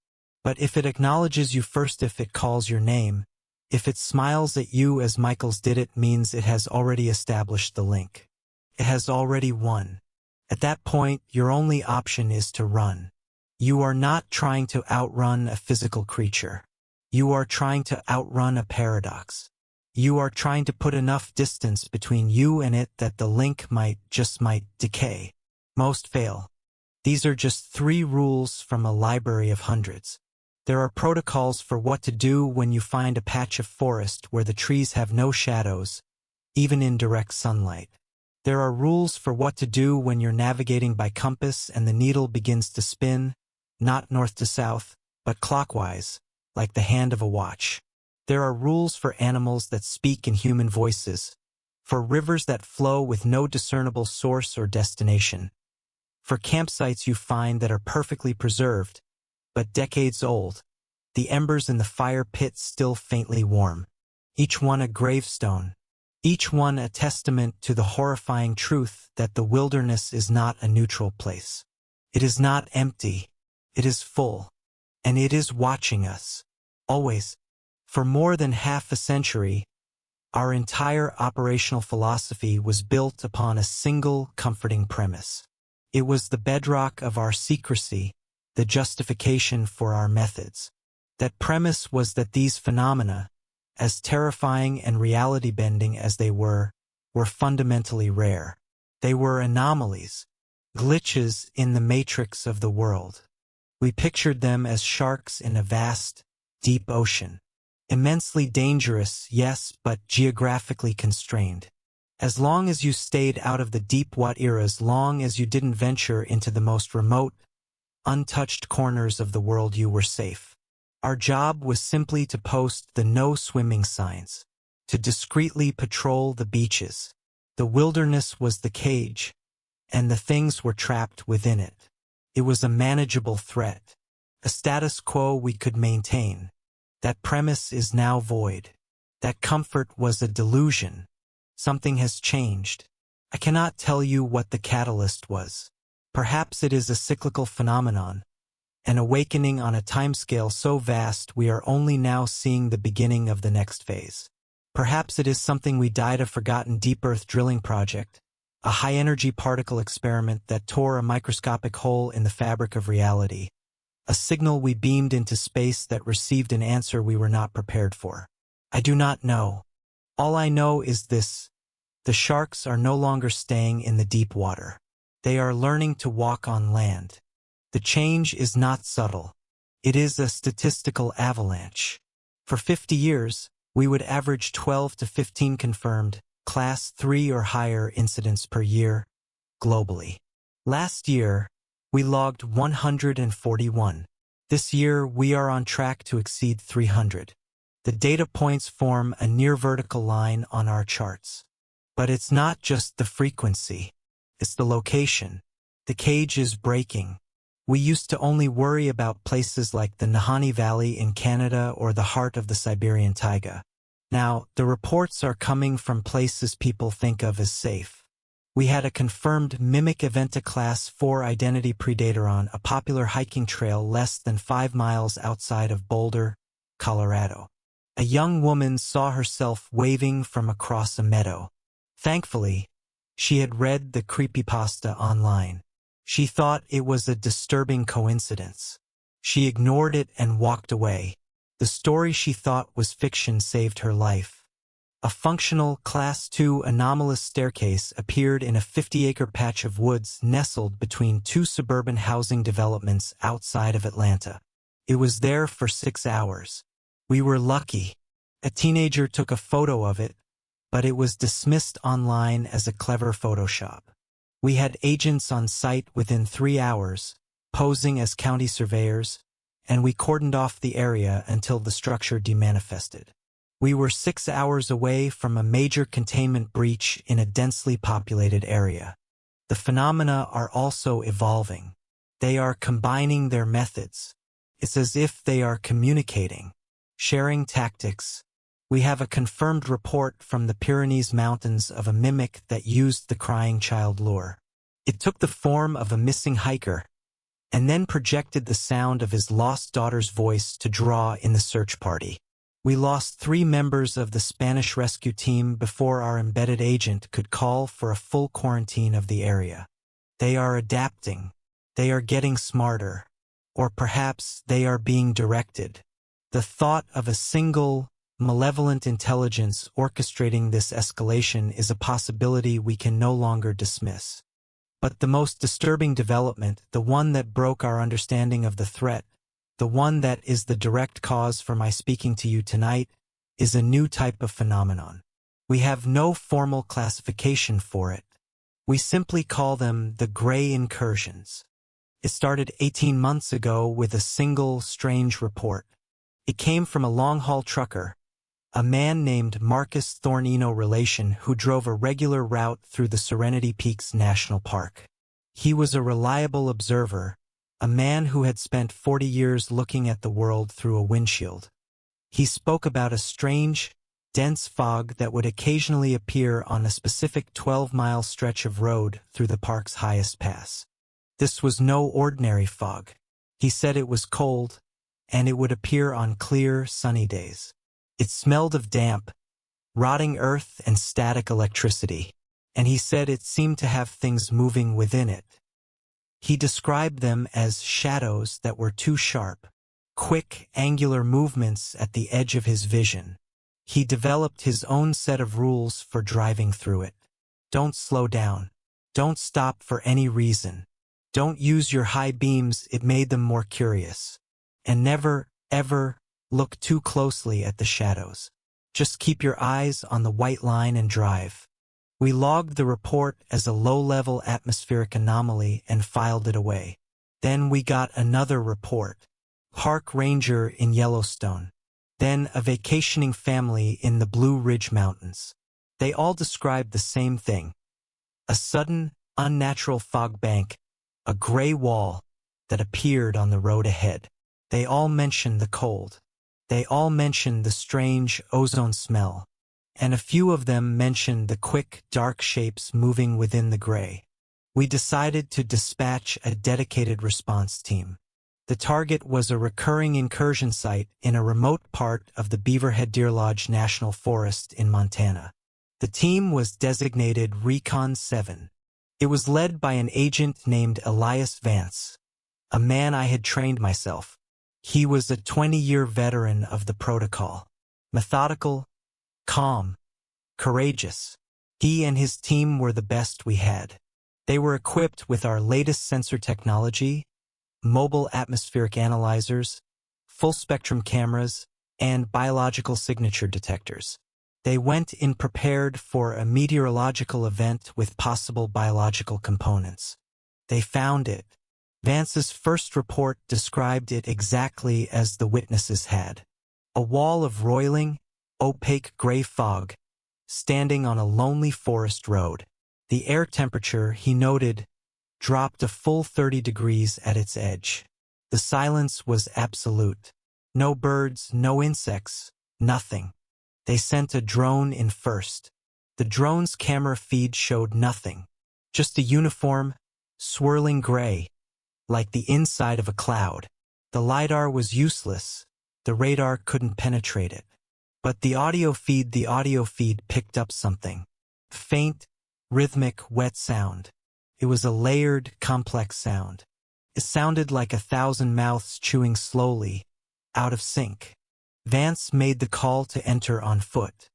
But if it acknowledges you first, if it calls your name, if it smiles at you as Michael's did, it means it has already established the link. It has already won. At that point, your only option is to run. You are not trying to outrun a physical creature. You are trying to outrun a paradox. You are trying to put enough distance between you and it that the link might decay. Most fail. These are just 3 rules from a library of hundreds. There are protocols for what to do when you find a patch of forest where the trees have no shadows, even in direct sunlight. There are rules for what to do when you're navigating by compass and the needle begins to spin, not north to south, but clockwise, like the hand of a watch. There are rules for animals that speak in human voices, for rivers that flow with no discernible source or destination, for campsites you find that are perfectly preserved, but decades old, the embers in the fire pit still faintly warm, each one a gravestone, each one a testament to the horrifying truth that the wilderness is not a neutral place. It is not empty, it is full, and it is watching us, always. For more than half a century, our entire operational philosophy was built upon a single comforting premise. It was the bedrock of our secrecy, the justification for our methods. That premise was that these phenomena, as terrifying and reality-bending as they were fundamentally rare. They were anomalies, glitches in the matrix of the world. We pictured them as sharks in a vast, deep ocean. Immensely dangerous, yes, but geographically constrained. As long as you stayed out of the deep water, as long as you didn't venture into the most remote, untouched corners of the world, you were safe. Our job was simply to post the no swimming signs, to discreetly patrol the beaches. The wilderness was the cage, and the things were trapped within it. It was a manageable threat, a status quo we could maintain. That premise is now void. That comfort was a delusion. Something has changed. I cannot tell you what the catalyst was. Perhaps it is a cyclical phenomenon, an awakening on a timescale so vast we are only now seeing the beginning of the next phase. Perhaps it is something we died of, forgotten deep earth drilling project, a high-energy particle experiment that tore a microscopic hole in the fabric of reality, a signal we beamed into space that received an answer we were not prepared for. I do not know. All I know is this: the sharks are no longer staying in the deep water. They are learning to walk on land. The change is not subtle. It is a statistical avalanche. For 50 years, we would average 12 to 15 confirmed, Class 3 or higher incidents per year, globally. Last year, we logged 141. This year, we are on track to exceed 300. The data points form a near vertical line on our charts. But it's not just the frequency. It's the location. The cage is breaking. We used to only worry about places like the Nahanni Valley in Canada or the heart of the Siberian taiga. Now, the reports are coming from places people think of as safe. We had a confirmed mimic event, a Class 4 identity predator on a popular hiking trail less than 5 miles outside of Boulder, Colorado. A young woman saw herself waving from across a meadow. Thankfully, she had read the Creepypasta online. She thought it was a disturbing coincidence. She ignored it and walked away. The story she thought was fiction saved her life. A functional Class 2 anomalous staircase appeared in a 50-acre patch of woods nestled between 2 suburban housing developments outside of Atlanta. It was there for 6 hours. We were lucky. A teenager took a photo of it, but it was dismissed online as a clever Photoshop. We had agents on site within 3 hours, posing as county surveyors, and we cordoned off the area until the structure demanifested. We were 6 hours away from a major containment breach in a densely populated area. The phenomena are also evolving. They are combining their methods. It's as if they are communicating, sharing tactics. We have a confirmed report from the Pyrenees Mountains of a mimic that used the crying child lure. It took the form of a missing hiker, and then projected the sound of his lost daughter's voice to draw in the search party. We lost 3 members of the Spanish rescue team before our embedded agent could call for a full quarantine of the area. They are adapting. They are getting smarter. Or perhaps they are being directed. The thought of a single, malevolent intelligence orchestrating this escalation is a possibility we can no longer dismiss. But the most disturbing development, the one that broke our understanding of the threat, the one that is the direct cause for my speaking to you tonight, is a new type of phenomenon. We have no formal classification for it. We simply call them the gray incursions. It started 18 months ago with a single strange report. It came from a long-haul trucker, a man named Marcus Thornino relation who drove a regular route through the Serenity Peaks National Park. He was a reliable observer, a man who had spent 40 years looking at the world through a windshield. He spoke about a strange, dense fog that would occasionally appear on a specific 12-mile stretch of road through the park's highest pass. This was no ordinary fog. He said it was cold, and it would appear on clear, sunny days. It smelled of damp, rotting earth and static electricity, and he said it seemed to have things moving within it. He described them as shadows that were too sharp, quick, angular movements at the edge of his vision. He developed his own set of rules for driving through it. Don't slow down. Don't stop for any reason. Don't use your high beams, it made them more curious. And never, ever, look too closely at the shadows. Just keep your eyes on the white line and drive. We logged the report as a low-level atmospheric anomaly and filed it away. Then we got another report. Park ranger in Yellowstone. Then a vacationing family in the Blue Ridge Mountains. They all described the same thing. A sudden, unnatural fog bank, a gray wall that appeared on the road ahead. They all mentioned the cold. They all mentioned the strange ozone smell. And a few of them mentioned the quick, dark shapes moving within the gray. We decided to dispatch a dedicated response team. The target was a recurring incursion site in a remote part of the Beaverhead Deer Lodge National Forest in Montana. The team was designated Recon 7. It was led by an agent named Elias Vance, a man I had trained myself. He was a 20-year veteran of the protocol. Methodical, calm, courageous. He and his team were the best we had. They were equipped with our latest sensor technology, mobile atmospheric analyzers, full-spectrum cameras, and biological signature detectors. They went in prepared for a meteorological event with possible biological components. They found it. Vance's first report described it exactly as the witnesses had. A wall of roiling, opaque gray fog, standing on a lonely forest road. The air temperature, he noted, dropped a full 30 degrees at its edge. The silence was absolute. No birds, no insects, nothing. They sent a drone in first. The drone's camera feed showed nothing. Just a uniform, swirling gray, like the inside of a cloud. The LiDAR was useless. The radar couldn't penetrate it. But the audio feed picked up something. Faint, rhythmic, wet sound. It was a layered, complex sound. It sounded like 1,000 mouths chewing slowly, out of sync. Vance made the call to enter on foot.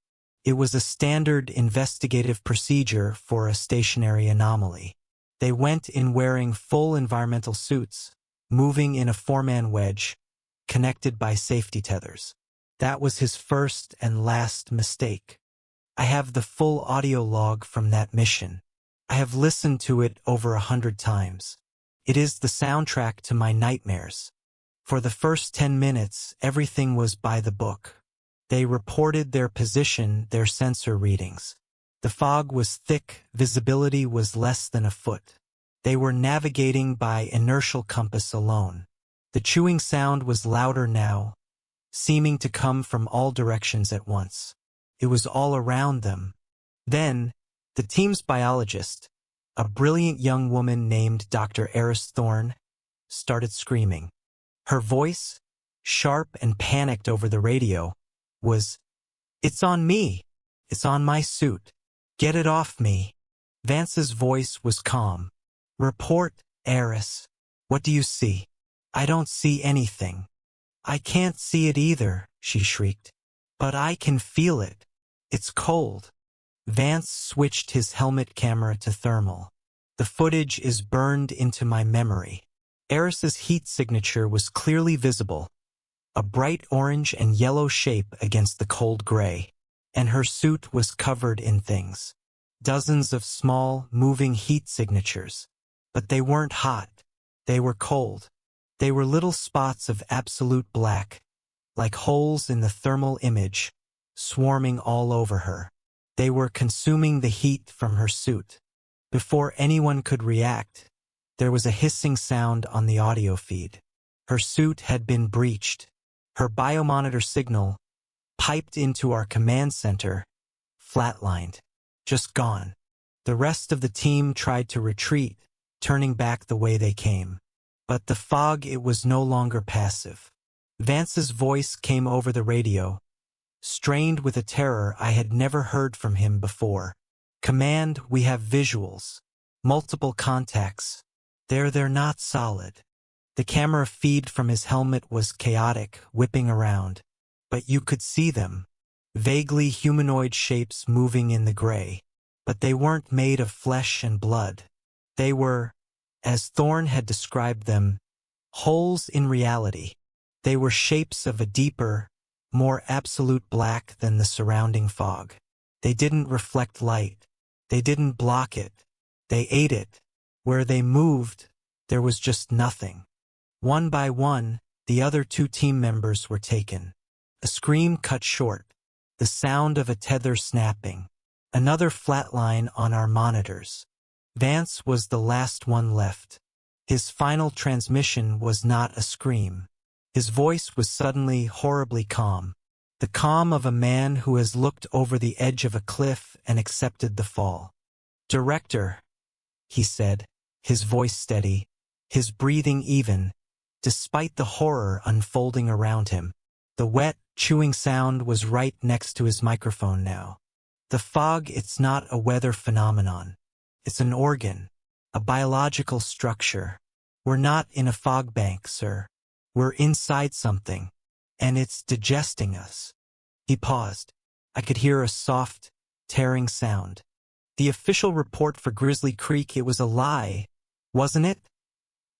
It was a standard investigative procedure for a stationary anomaly. They went in wearing full environmental suits, moving in a 4-man wedge, connected by safety tethers. That was his first and last mistake. I have the full audio log from that mission. I have listened to it over 100 times. It is the soundtrack to my nightmares. For the first 10 minutes, everything was by the book. They reported their position, their sensor readings. The fog was thick, visibility was less than a foot. They were navigating by inertial compass alone. The chewing sound was louder now, seeming to come from all directions at once. It was all around them. Then, the team's biologist, a brilliant young woman named Dr. Eris Thorne, started screaming. Her voice, sharp and panicked over the radio, was, "It's on me! It's on my suit! Get it off me!" Vance's voice was calm. "Report, Eris. What do you see?" "I don't see anything." "I can't see it either," she shrieked. "But I can feel it. It's cold." Vance switched his helmet camera to thermal. "The footage is burned into my memory." Eris's heat signature was clearly visible, a bright orange and yellow shape against the cold gray, and her suit was covered in things. Dozens of small, moving heat signatures. But they weren't hot. They were cold. They were little spots of absolute black, like holes in the thermal image, swarming all over her. They were consuming the heat from her suit. Before anyone could react, there was a hissing sound on the audio feed. Her suit had been breached. Her biomonitor signal, piped into our command center, flatlined. Just gone. The rest of the team tried to retreat, turning back the way they came. But the fog, it was no longer passive. Vance's voice came over the radio, strained with a terror I had never heard from him before. "Command, we have visuals. Multiple contacts. They're not solid." The camera feed from his helmet was chaotic, whipping around. But you could see them. Vaguely humanoid shapes moving in the gray. But they weren't made of flesh and blood. They were, as Thorne had described them, holes in reality. They were shapes of a deeper, more absolute black than the surrounding fog. They didn't reflect light. They didn't block it. They ate it. Where they moved, there was just nothing. One by one, the other two team members were taken. A scream cut short. The sound of a tether snapping. Another flatline on our monitors. Vance was the last one left. His final transmission was not a scream. His voice was suddenly horribly calm. The calm of a man who has looked over the edge of a cliff and accepted the fall. "Director," he said, his voice steady, his breathing even, despite the horror unfolding around him. The wet, chewing sound was right next to his microphone now. "The fog, it's not a weather phenomenon. It's an organ, a biological structure. We're not in a fog bank, sir. We're inside something, and it's digesting us." He paused. I could hear a soft, tearing sound. "The official report for Grizzly Creek, it was a lie, wasn't it?"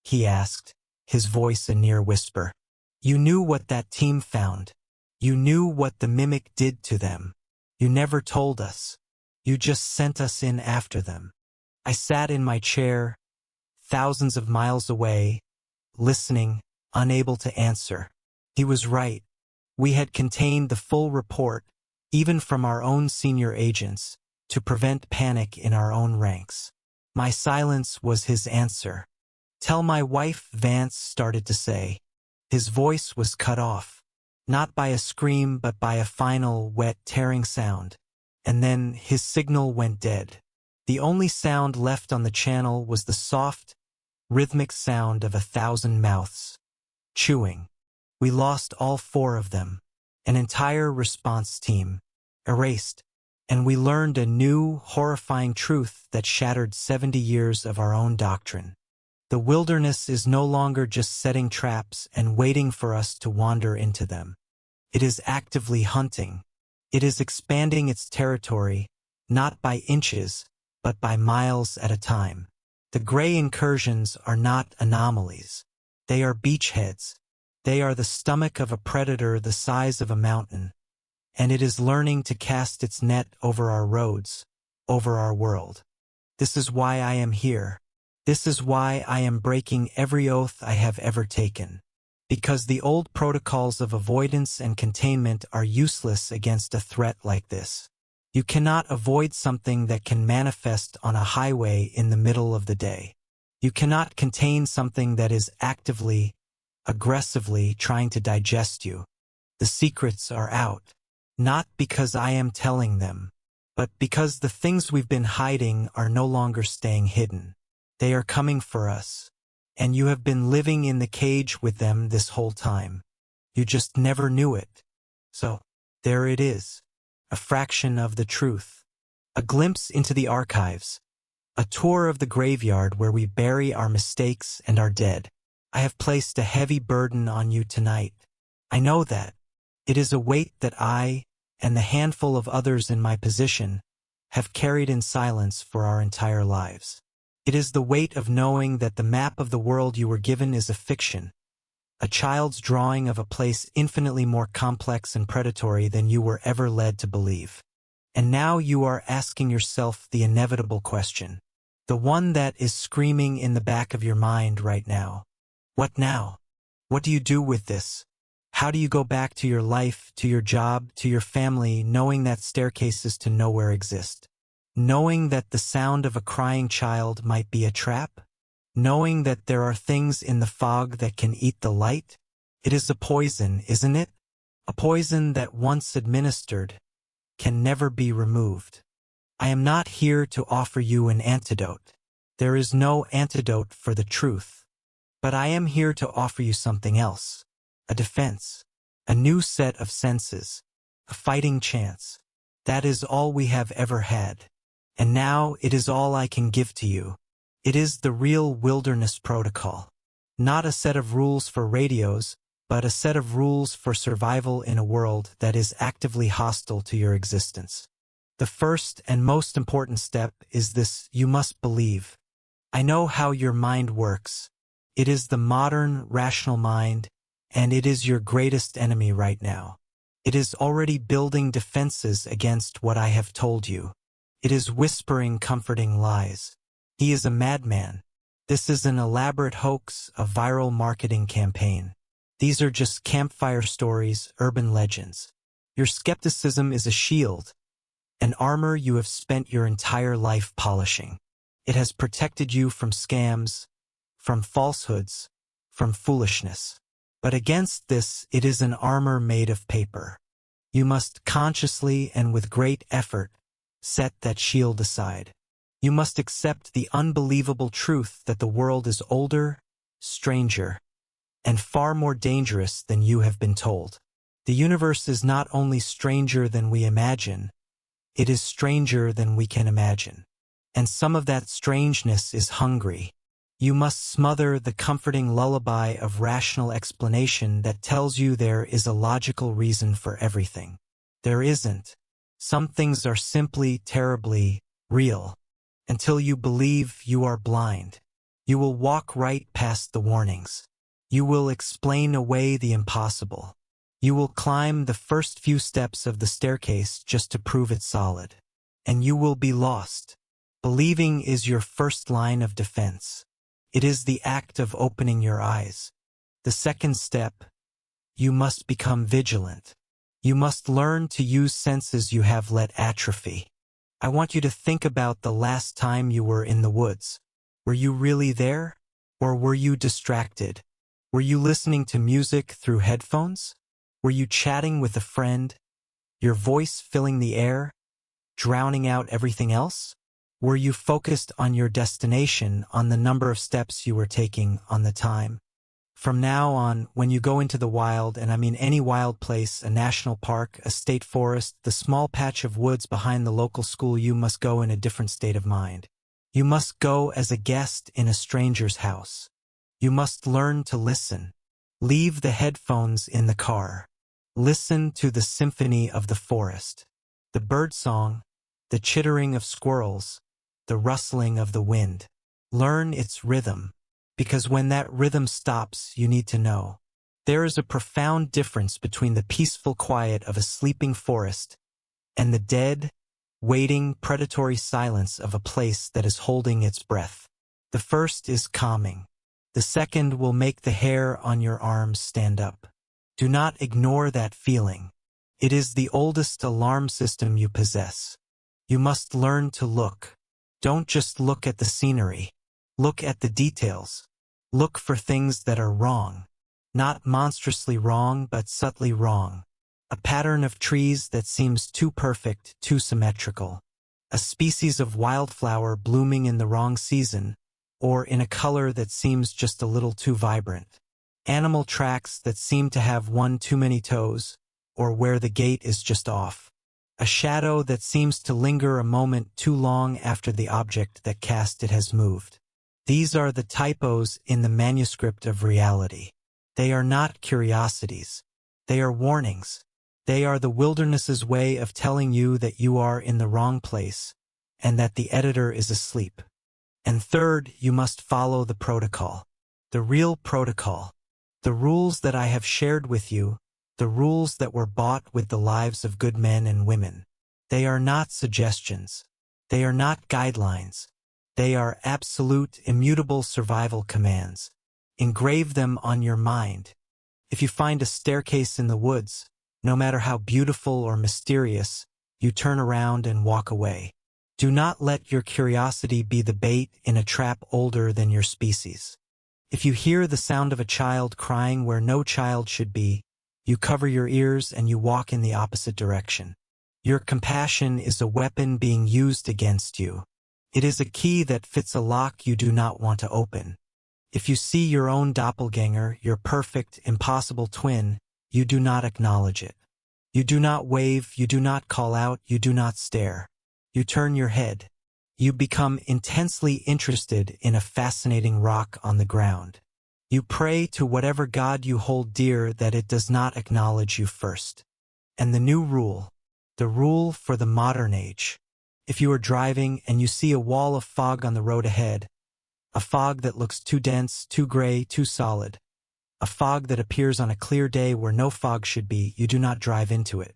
he asked, his voice a near whisper. "You knew what that team found. You knew what the mimic did to them. You never told us. You just sent us in after them." I sat in my chair, thousands of miles away, listening, unable to answer. He was right. We had contained the full report, even from our own senior agents, to prevent panic in our own ranks. My silence was his answer. "Tell my wife," Vance started to say. His voice was cut off, not by a scream but by a final, wet, tearing sound. And then his signal went dead. The only sound left on the channel was the soft, rhythmic sound of 1,000 mouths chewing. We lost all 4 of them, an entire response team, erased, and we learned a new, horrifying truth that shattered 70 years of our own doctrine. The wilderness is no longer just setting traps and waiting for us to wander into them. It is actively hunting. It is expanding its territory, not by inches, but by miles at a time. The gray incursions are not anomalies. They are beachheads. They are the stomach of a predator the size of a mountain. And it is learning to cast its net over our roads, over our world. This is why I am here. This is why I am breaking every oath I have ever taken. Because the old protocols of avoidance and containment are useless against a threat like this. You cannot avoid something that can manifest on a highway in the middle of the day. You cannot contain something that is actively, aggressively trying to digest you. The secrets are out, not because I am telling them, but because the things we've been hiding are no longer staying hidden. They are coming for us, and you have been living in the cage with them this whole time. You just never knew it. So, there it is, a fraction of the truth. A glimpse into the archives, a tour of the graveyard where we bury our mistakes and our dead. I have placed a heavy burden on you tonight. I know that. It is a weight that I, and the handful of others in my position, have carried in silence for our entire lives. It is the weight of knowing that the map of the world you were given is a fiction, a child's drawing of a place infinitely more complex and predatory than you were ever led to believe. And now you are asking yourself the inevitable question, the one that is screaming in the back of your mind right now. What now? What do you do with this? How do you go back to your life, to your job, to your family, knowing that staircases to nowhere exist? Knowing that the sound of a crying child might be a trap? Knowing that there are things in the fog that can eat the light? It is a poison, isn't it? A poison that once administered can never be removed. I am not here to offer you an antidote. There is no antidote for the truth. But I am here to offer you something else. A defense. A new set of senses. A fighting chance. That is all we have ever had. And now it is all I can give to you. It is the real wilderness protocol. Not a set of rules for radios, but a set of rules for survival in a world that is actively hostile to your existence. The first and most important step is this: you must believe. I know how your mind works. It is the modern, rational mind, and it is your greatest enemy right now. It is already building defenses against what I have told you. It is whispering comforting lies. He is a madman. This is an elaborate hoax, a viral marketing campaign. These are just campfire stories, urban legends. Your skepticism is a shield, an armor you have spent your entire life polishing. It has protected you from scams, from falsehoods, from foolishness. But against this, it is an armor made of paper. You must consciously and with great effort set that shield aside. You must accept the unbelievable truth that the world is older, stranger, and far more dangerous than you have been told. The universe is not only stranger than we imagine, it is stranger than we can imagine. And some of that strangeness is hungry. You must smother the comforting lullaby of rational explanation that tells you there is a logical reason for everything. There isn't. Some things are simply terribly real. Until you believe, you are blind. You will walk right past the warnings. You will explain away the impossible. You will climb the first few steps of the staircase just to prove it solid. And you will be lost. Believing is your first line of defense. It is the act of opening your eyes. The second step, you must become vigilant. You must learn to use senses you have let atrophy. I want you to think about the last time you were in the woods. Were you really there? Or were you distracted? Were you listening to music through headphones? Were you chatting with a friend? Your voice filling the air, drowning out everything else? Were you focused on your destination, on the number of steps you were taking, on the time? From now on, when you go into the wild, and I mean any wild place, a national park, a state forest, the small patch of woods behind the local school, you must go in a different state of mind. You must go as a guest in a stranger's house. You must learn to listen. Leave the headphones in the car. Listen to the symphony of the forest. The birdsong, the chittering of squirrels, the rustling of the wind. Learn its rhythm, because when that rhythm stops, you need to know. There is a profound difference between the peaceful quiet of a sleeping forest and the dead, waiting, predatory silence of a place that is holding its breath. The first is calming. The second will make the hair on your arms stand up. Do not ignore that feeling. It is the oldest alarm system you possess. You must learn to look. Don't just look at the scenery. Look at the details. Look for things that are wrong. Not monstrously wrong, but subtly wrong. A pattern of trees that seems too perfect, too symmetrical. A species of wildflower blooming in the wrong season, or in a color that seems just a little too vibrant. Animal tracks that seem to have one too many toes, or where the gait is just off. A shadow that seems to linger a moment too long after the object that cast it has moved. These are the typos in the manuscript of reality. They are not curiosities. They are warnings. They are the wilderness's way of telling you that you are in the wrong place, and that the editor is asleep. And third, you must follow the protocol. The real protocol. The rules that I have shared with you, the rules that were bought with the lives of good men and women. They are not suggestions. They are not guidelines. They are absolute, immutable survival commands. Engrave them on your mind. If you find a staircase in the woods, no matter how beautiful or mysterious, you turn around and walk away. Do not let your curiosity be the bait in a trap older than your species. If you hear the sound of a child crying where no child should be, you cover your ears and you walk in the opposite direction. Your compassion is a weapon being used against you. It is a key that fits a lock you do not want to open. If you see your own doppelganger, your perfect, impossible twin, you do not acknowledge it. You do not wave, you do not call out, you do not stare. You turn your head. You become intensely interested in a fascinating rock on the ground. You pray to whatever God you hold dear that it does not acknowledge you first. And the new rule, the rule for the modern age. If you are driving and you see a wall of fog on the road ahead, a fog that looks too dense, too gray, too solid, a fog that appears on a clear day where no fog should be, you do not drive into it.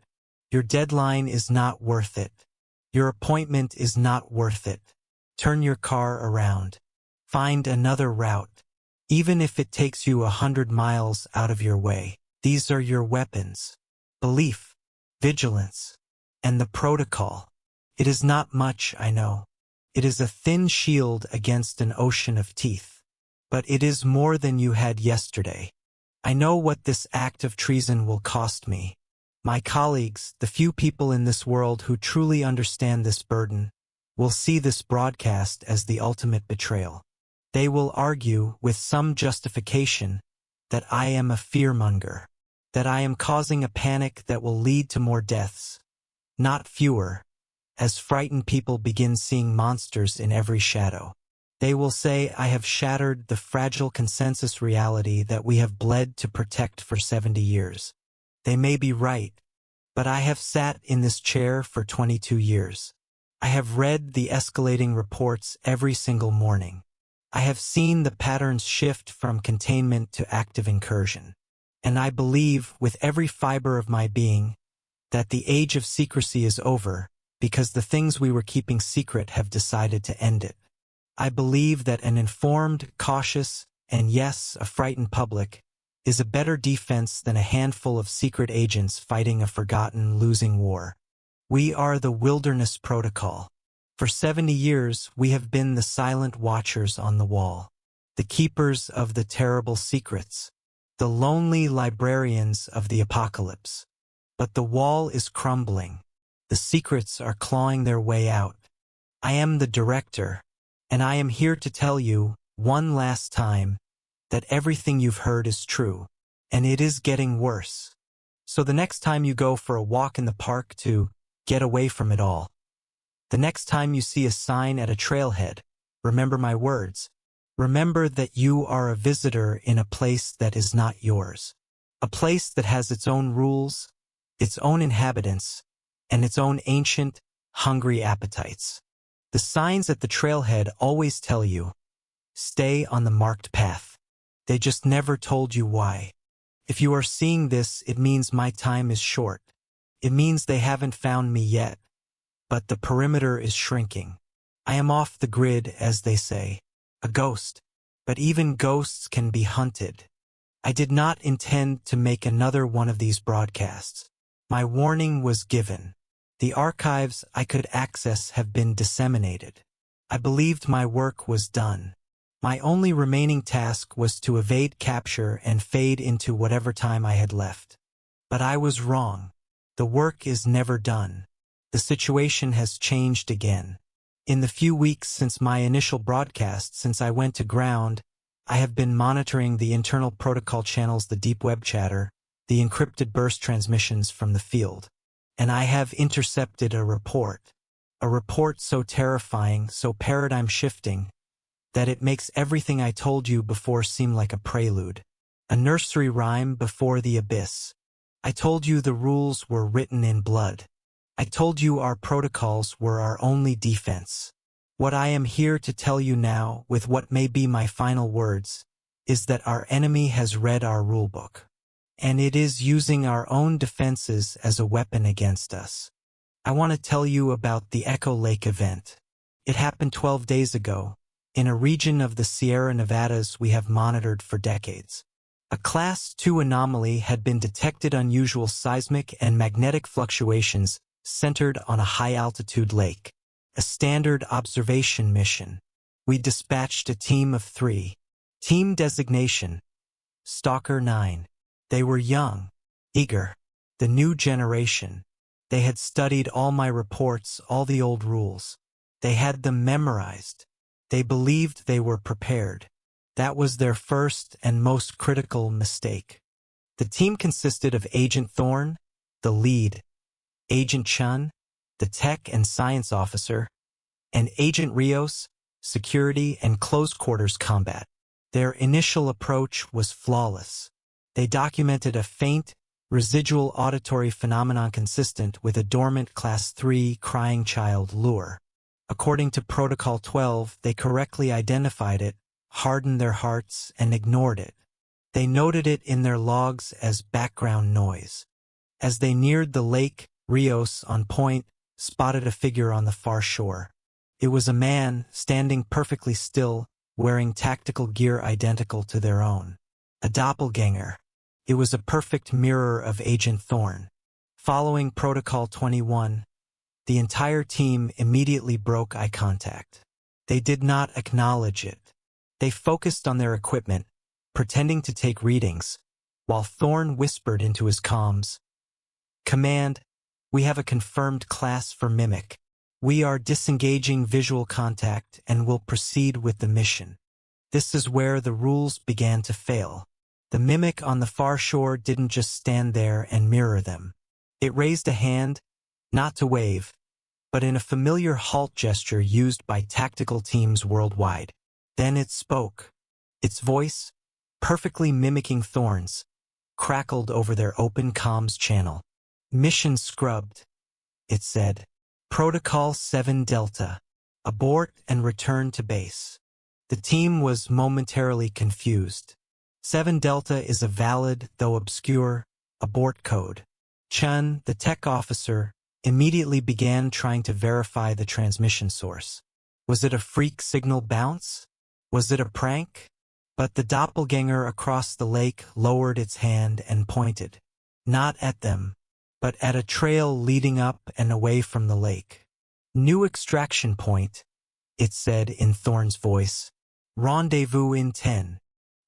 Your deadline is not worth it. Your appointment is not worth it. Turn your car around. Find another route. Even if it takes you 100 miles out of your way, these are your weapons. Belief, vigilance, and the protocol. It is not much, I know. It is a thin shield against an ocean of teeth. But it is more than you had yesterday. I know what this act of treason will cost me. My colleagues, the few people in this world who truly understand this burden, will see this broadcast as the ultimate betrayal. They will argue, with some justification, that I am a fearmonger, that I am causing a panic that will lead to more deaths, not fewer, as frightened people begin seeing monsters in every shadow. They will say I have shattered the fragile consensus reality that we have bled to protect for 70 years. They may be right, but I have sat in this chair for 22 years. I have read the escalating reports every single morning. I have seen the patterns shift from containment to active incursion. And I believe, with every fiber of my being, that the age of secrecy is over, because the things we were keeping secret have decided to end it. I believe that an informed, cautious, and yes, a frightened public is a better defense than a handful of secret agents fighting a forgotten, losing war. We are the Wilderness Protocol. For 70 years, we have been the silent watchers on the wall, the keepers of the terrible secrets, the lonely librarians of the apocalypse. But the wall is crumbling. The secrets are clawing their way out. I am the director, and I am here to tell you, one last time, that everything you've heard is true, and it is getting worse. So the next time you go for a walk in the park to get away from it all, the next time you see a sign at a trailhead, remember my words. Remember that you are a visitor in a place that is not yours. A place that has its own rules, its own inhabitants, and its own ancient, hungry appetites. The signs at the trailhead always tell you, stay on the marked path. They just never told you why. If you are seeing this, it means my time is short. It means they haven't found me yet. But the perimeter is shrinking. I am off the grid, as they say. A ghost. But even ghosts can be hunted. I did not intend to make another one of these broadcasts. My warning was given. The archives I could access have been disseminated. I believed my work was done. My only remaining task was to evade capture and fade into whatever time I had left. But I was wrong. The work is never done. The situation has changed again. In the few weeks since my initial broadcast, since I went to ground, I have been monitoring the internal protocol channels, the deep web chatter, the encrypted burst transmissions from the field. And I have intercepted a report. A report so terrifying, so paradigm-shifting, that it makes everything I told you before seem like a prelude. A nursery rhyme before the abyss. I told you the rules were written in blood. I told you our protocols were our only defense. What I am here to tell you now, with what may be my final words, is that our enemy has read our rulebook. And it is using our own defenses as a weapon against us. I want to tell you about the Echo Lake event. It happened 12 days ago, in a region of the Sierra Nevadas we have monitored for decades. A Class 2 anomaly had been detected, unusual seismic and magnetic fluctuations centered on a high-altitude lake. A standard observation mission. We dispatched a team of 3. Team designation: Stalker 9. They were young, eager, the new generation. They had studied all my reports, all the old rules. They had them memorized. They believed they were prepared. That was their first and most critical mistake. The team consisted of Agent Thorne, the lead, Agent Chun, the tech and science officer, and Agent Rios, security and close quarters combat. Their initial approach was flawless. They documented a faint, residual auditory phenomenon consistent with a dormant Class 3 crying child lure. According to Protocol 12, they correctly identified it, hardened their hearts, and ignored it. They noted it in their logs as background noise. As they neared the lake, Rios, on point, spotted a figure on the far shore. It was a man, standing perfectly still, wearing tactical gear identical to their own. A doppelganger. It was a perfect mirror of Agent Thorne. Following Protocol 21, the entire team immediately broke eye contact. They did not acknowledge it. They focused on their equipment, pretending to take readings, while Thorne whispered into his comms, "Command, we have a confirmed class for Mimic. We are disengaging visual contact and will proceed with the mission." This is where the rules began to fail. The Mimic on the far shore didn't just stand there and mirror them. It raised a hand, not to wave, but in a familiar halt gesture used by tactical teams worldwide. Then it spoke. Its voice, perfectly mimicking Thorne's, crackled over their open comms channel. "Mission scrubbed," it said. "Protocol 7 Delta. Abort and return to base." The team was momentarily confused. 7 Delta is a valid, though obscure, abort code. Chun, the tech officer, immediately began trying to verify the transmission source. Was it a freak signal bounce? Was it a prank? But the doppelganger across the lake lowered its hand and pointed. Not at them, but at a trail leading up and away from the lake. "New extraction point," it said in Thorne's voice. "Rendezvous in 10.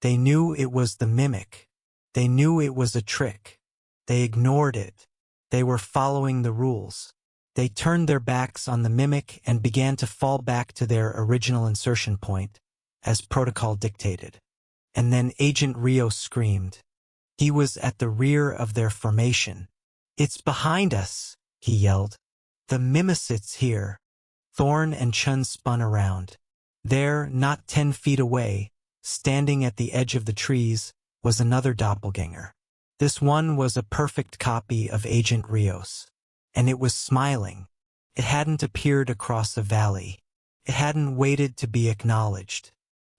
They knew it was the Mimic. They knew it was a trick. They ignored it. They were following the rules. They turned their backs on the Mimic and began to fall back to their original insertion point, as protocol dictated. And then Agent Rio screamed. He was at the rear of their formation. "It's behind us," he yelled. "The Mimicet's here." Thorne and Chun spun around. There, not 10 feet away, standing at the edge of the trees, was another doppelganger. This one was a perfect copy of Agent Rios. And it was smiling. It hadn't appeared across a valley. It hadn't waited to be acknowledged.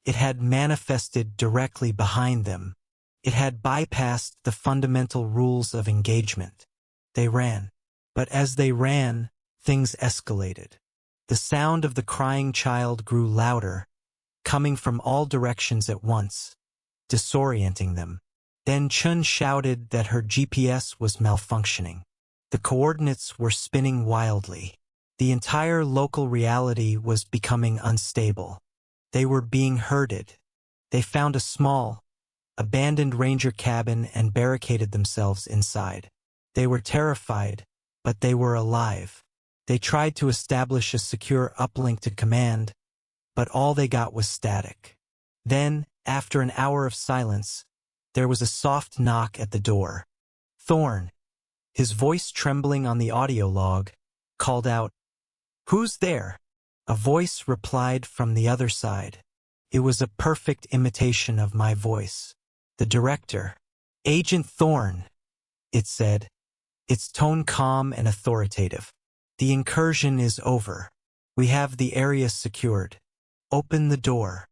It had manifested directly behind them. It had bypassed the fundamental rules of engagement. They ran. But as they ran, things escalated. The sound of the crying child grew louder, coming from all directions at once, disorienting them. Then Chun shouted that her GPS was malfunctioning. The coordinates were spinning wildly. The entire local reality was becoming unstable. They were being herded. They found a small, abandoned ranger cabin and barricaded themselves inside. They were terrified, but they were alive. They tried to establish a secure uplink to command, but all they got was static. Then, after an hour of silence, there was a soft knock at the door. Thorn, his voice trembling on the audio log, called out, "Who's there?" A voice replied from the other side. It was a perfect imitation of my voice. The director. "Agent Thorn," it said, its tone calm and authoritative. "The incursion is over. We have the area secured. Open the door."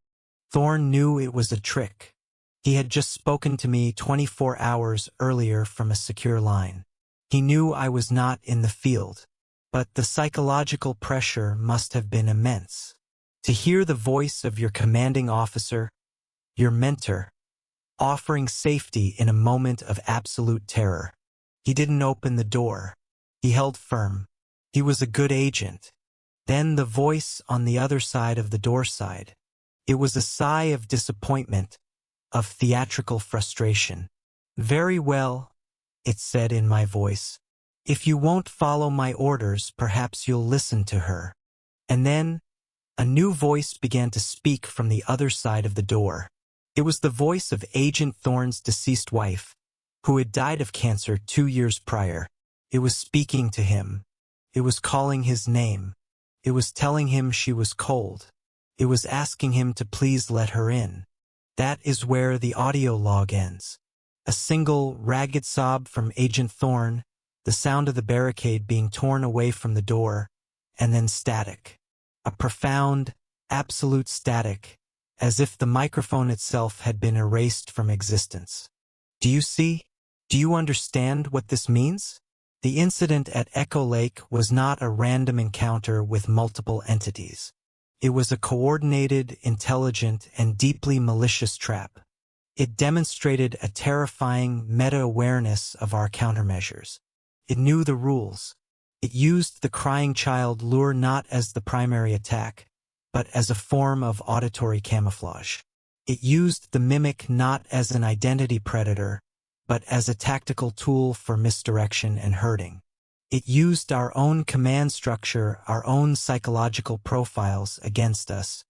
Thorn knew it was a trick. He had just spoken to me 24 hours earlier from a secure line. He knew I was not in the field, but the psychological pressure must have been immense. To hear the voice of your commanding officer, your mentor, offering safety in a moment of absolute terror. He didn't open the door. He held firm. He was a good agent. Then the voice on the other side of the door sighed. It was a sigh of disappointment, of theatrical frustration. "Very well," it said in my voice. "If you won't follow my orders, perhaps you'll listen to her." And then, a new voice began to speak from the other side of the door. It was the voice of Agent Thorn's deceased wife, who had died of cancer 2 years prior. It was speaking to him. It was calling his name. It was telling him she was cold. It was asking him to please let her in. That is where the audio log ends. A single, ragged sob from Agent Thorn, the sound of the barricade being torn away from the door, and then static. A profound, absolute static, as if the microphone itself had been erased from existence. Do you see? Do you understand what this means? The incident at Echo Lake was not a random encounter with multiple entities. It was a coordinated, intelligent, and deeply malicious trap. It demonstrated a terrifying meta-awareness of our countermeasures. It knew the rules. It used the crying child lure not as the primary attack, but as a form of auditory camouflage. It used the mimic not as an identity predator, but as a tactical tool for misdirection and hurting. It used our own command structure, our own psychological profiles against us.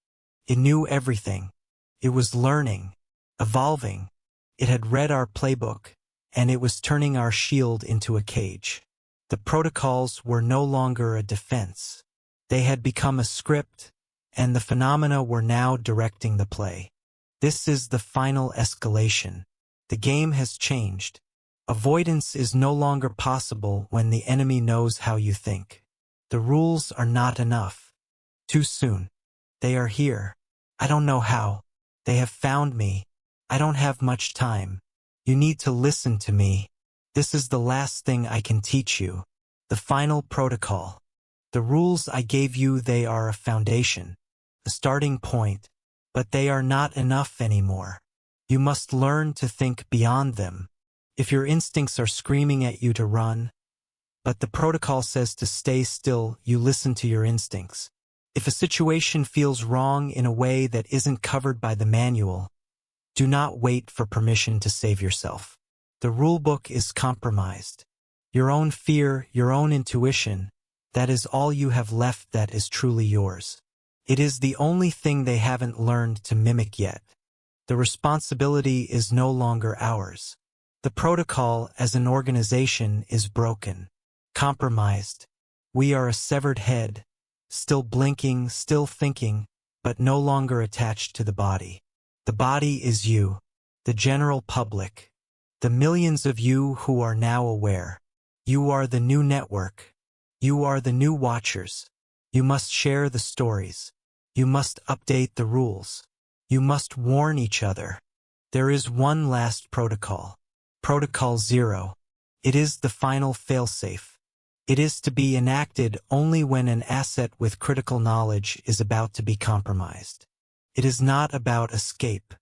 It knew everything. It was learning, evolving. It had read our playbook, and it was turning our shield into a cage. The protocols were no longer a defense. They had become a script, and the phenomena were now directing the play. This is the final escalation. The game has changed. Avoidance is no longer possible when the enemy knows how you think. The rules are not enough. Too soon. They are here. I don't know how. They have found me. I don't have much time. You need to listen to me. This is the last thing I can teach you. The final protocol. The rules I gave you, they are a foundation, a starting point, but they are not enough anymore. You must learn to think beyond them. If your instincts are screaming at you to run, but the protocol says to stay still, you listen to your instincts. If a situation feels wrong in a way that isn't covered by the manual, do not wait for permission to save yourself. The rulebook is compromised. Your own fear, your own intuition, that is all you have left that is truly yours. It is the only thing they haven't learned to mimic yet. The responsibility is no longer ours. The protocol as an organization is broken, compromised. We are a severed head, still blinking, still thinking, but no longer attached to the body. The body is you, the general public, the millions of you who are now aware. You are the new network. You are the new watchers. You must share the stories. You must update the rules. You must warn each other. There is one last protocol. Protocol 0. It is the final failsafe. It is to be enacted only when an asset with critical knowledge is about to be compromised. It is not about escape.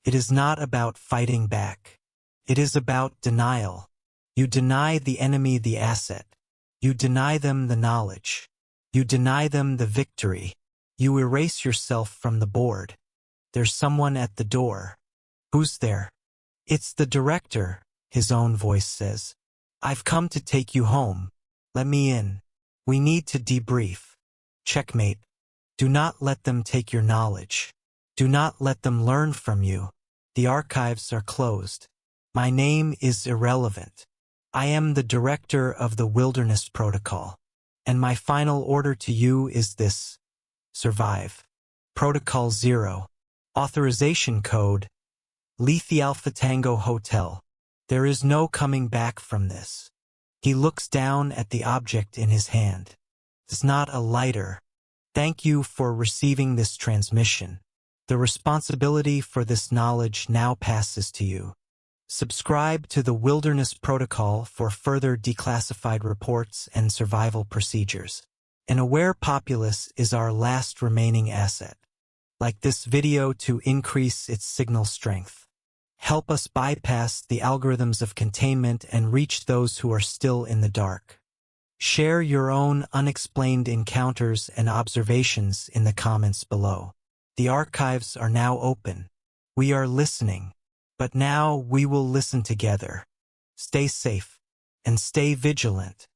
It is not about fighting back. It is about denial. You deny the enemy the asset. You deny them the knowledge. You deny them the victory. You erase yourself from the board. There's someone at the door. Who's there? It's the director, his own voice says. I've come to take you home. Let me in. We need to debrief. Checkmate. Do not let them take your knowledge. Do not let them learn from you. The archives are closed. My name is irrelevant. I am the director of the Wilderness Protocol. And my final order to you is this. Survive. Protocol 0. Authorization code. Lethe Alpha Tango Hotel. There is no coming back from this. He looks down at the object in his hand. It's not a lighter. Thank you for receiving this transmission. The responsibility for this knowledge now passes to you. Subscribe to the Wilderness Protocol for further declassified reports and survival procedures. An aware populace is our last remaining asset. Like this video to increase its signal strength. Help us bypass the algorithms of containment and reach those who are still in the dark. Share your own unexplained encounters and observations in the comments below. The archives are now open. We are listening, but now we will listen together. Stay safe and stay vigilant.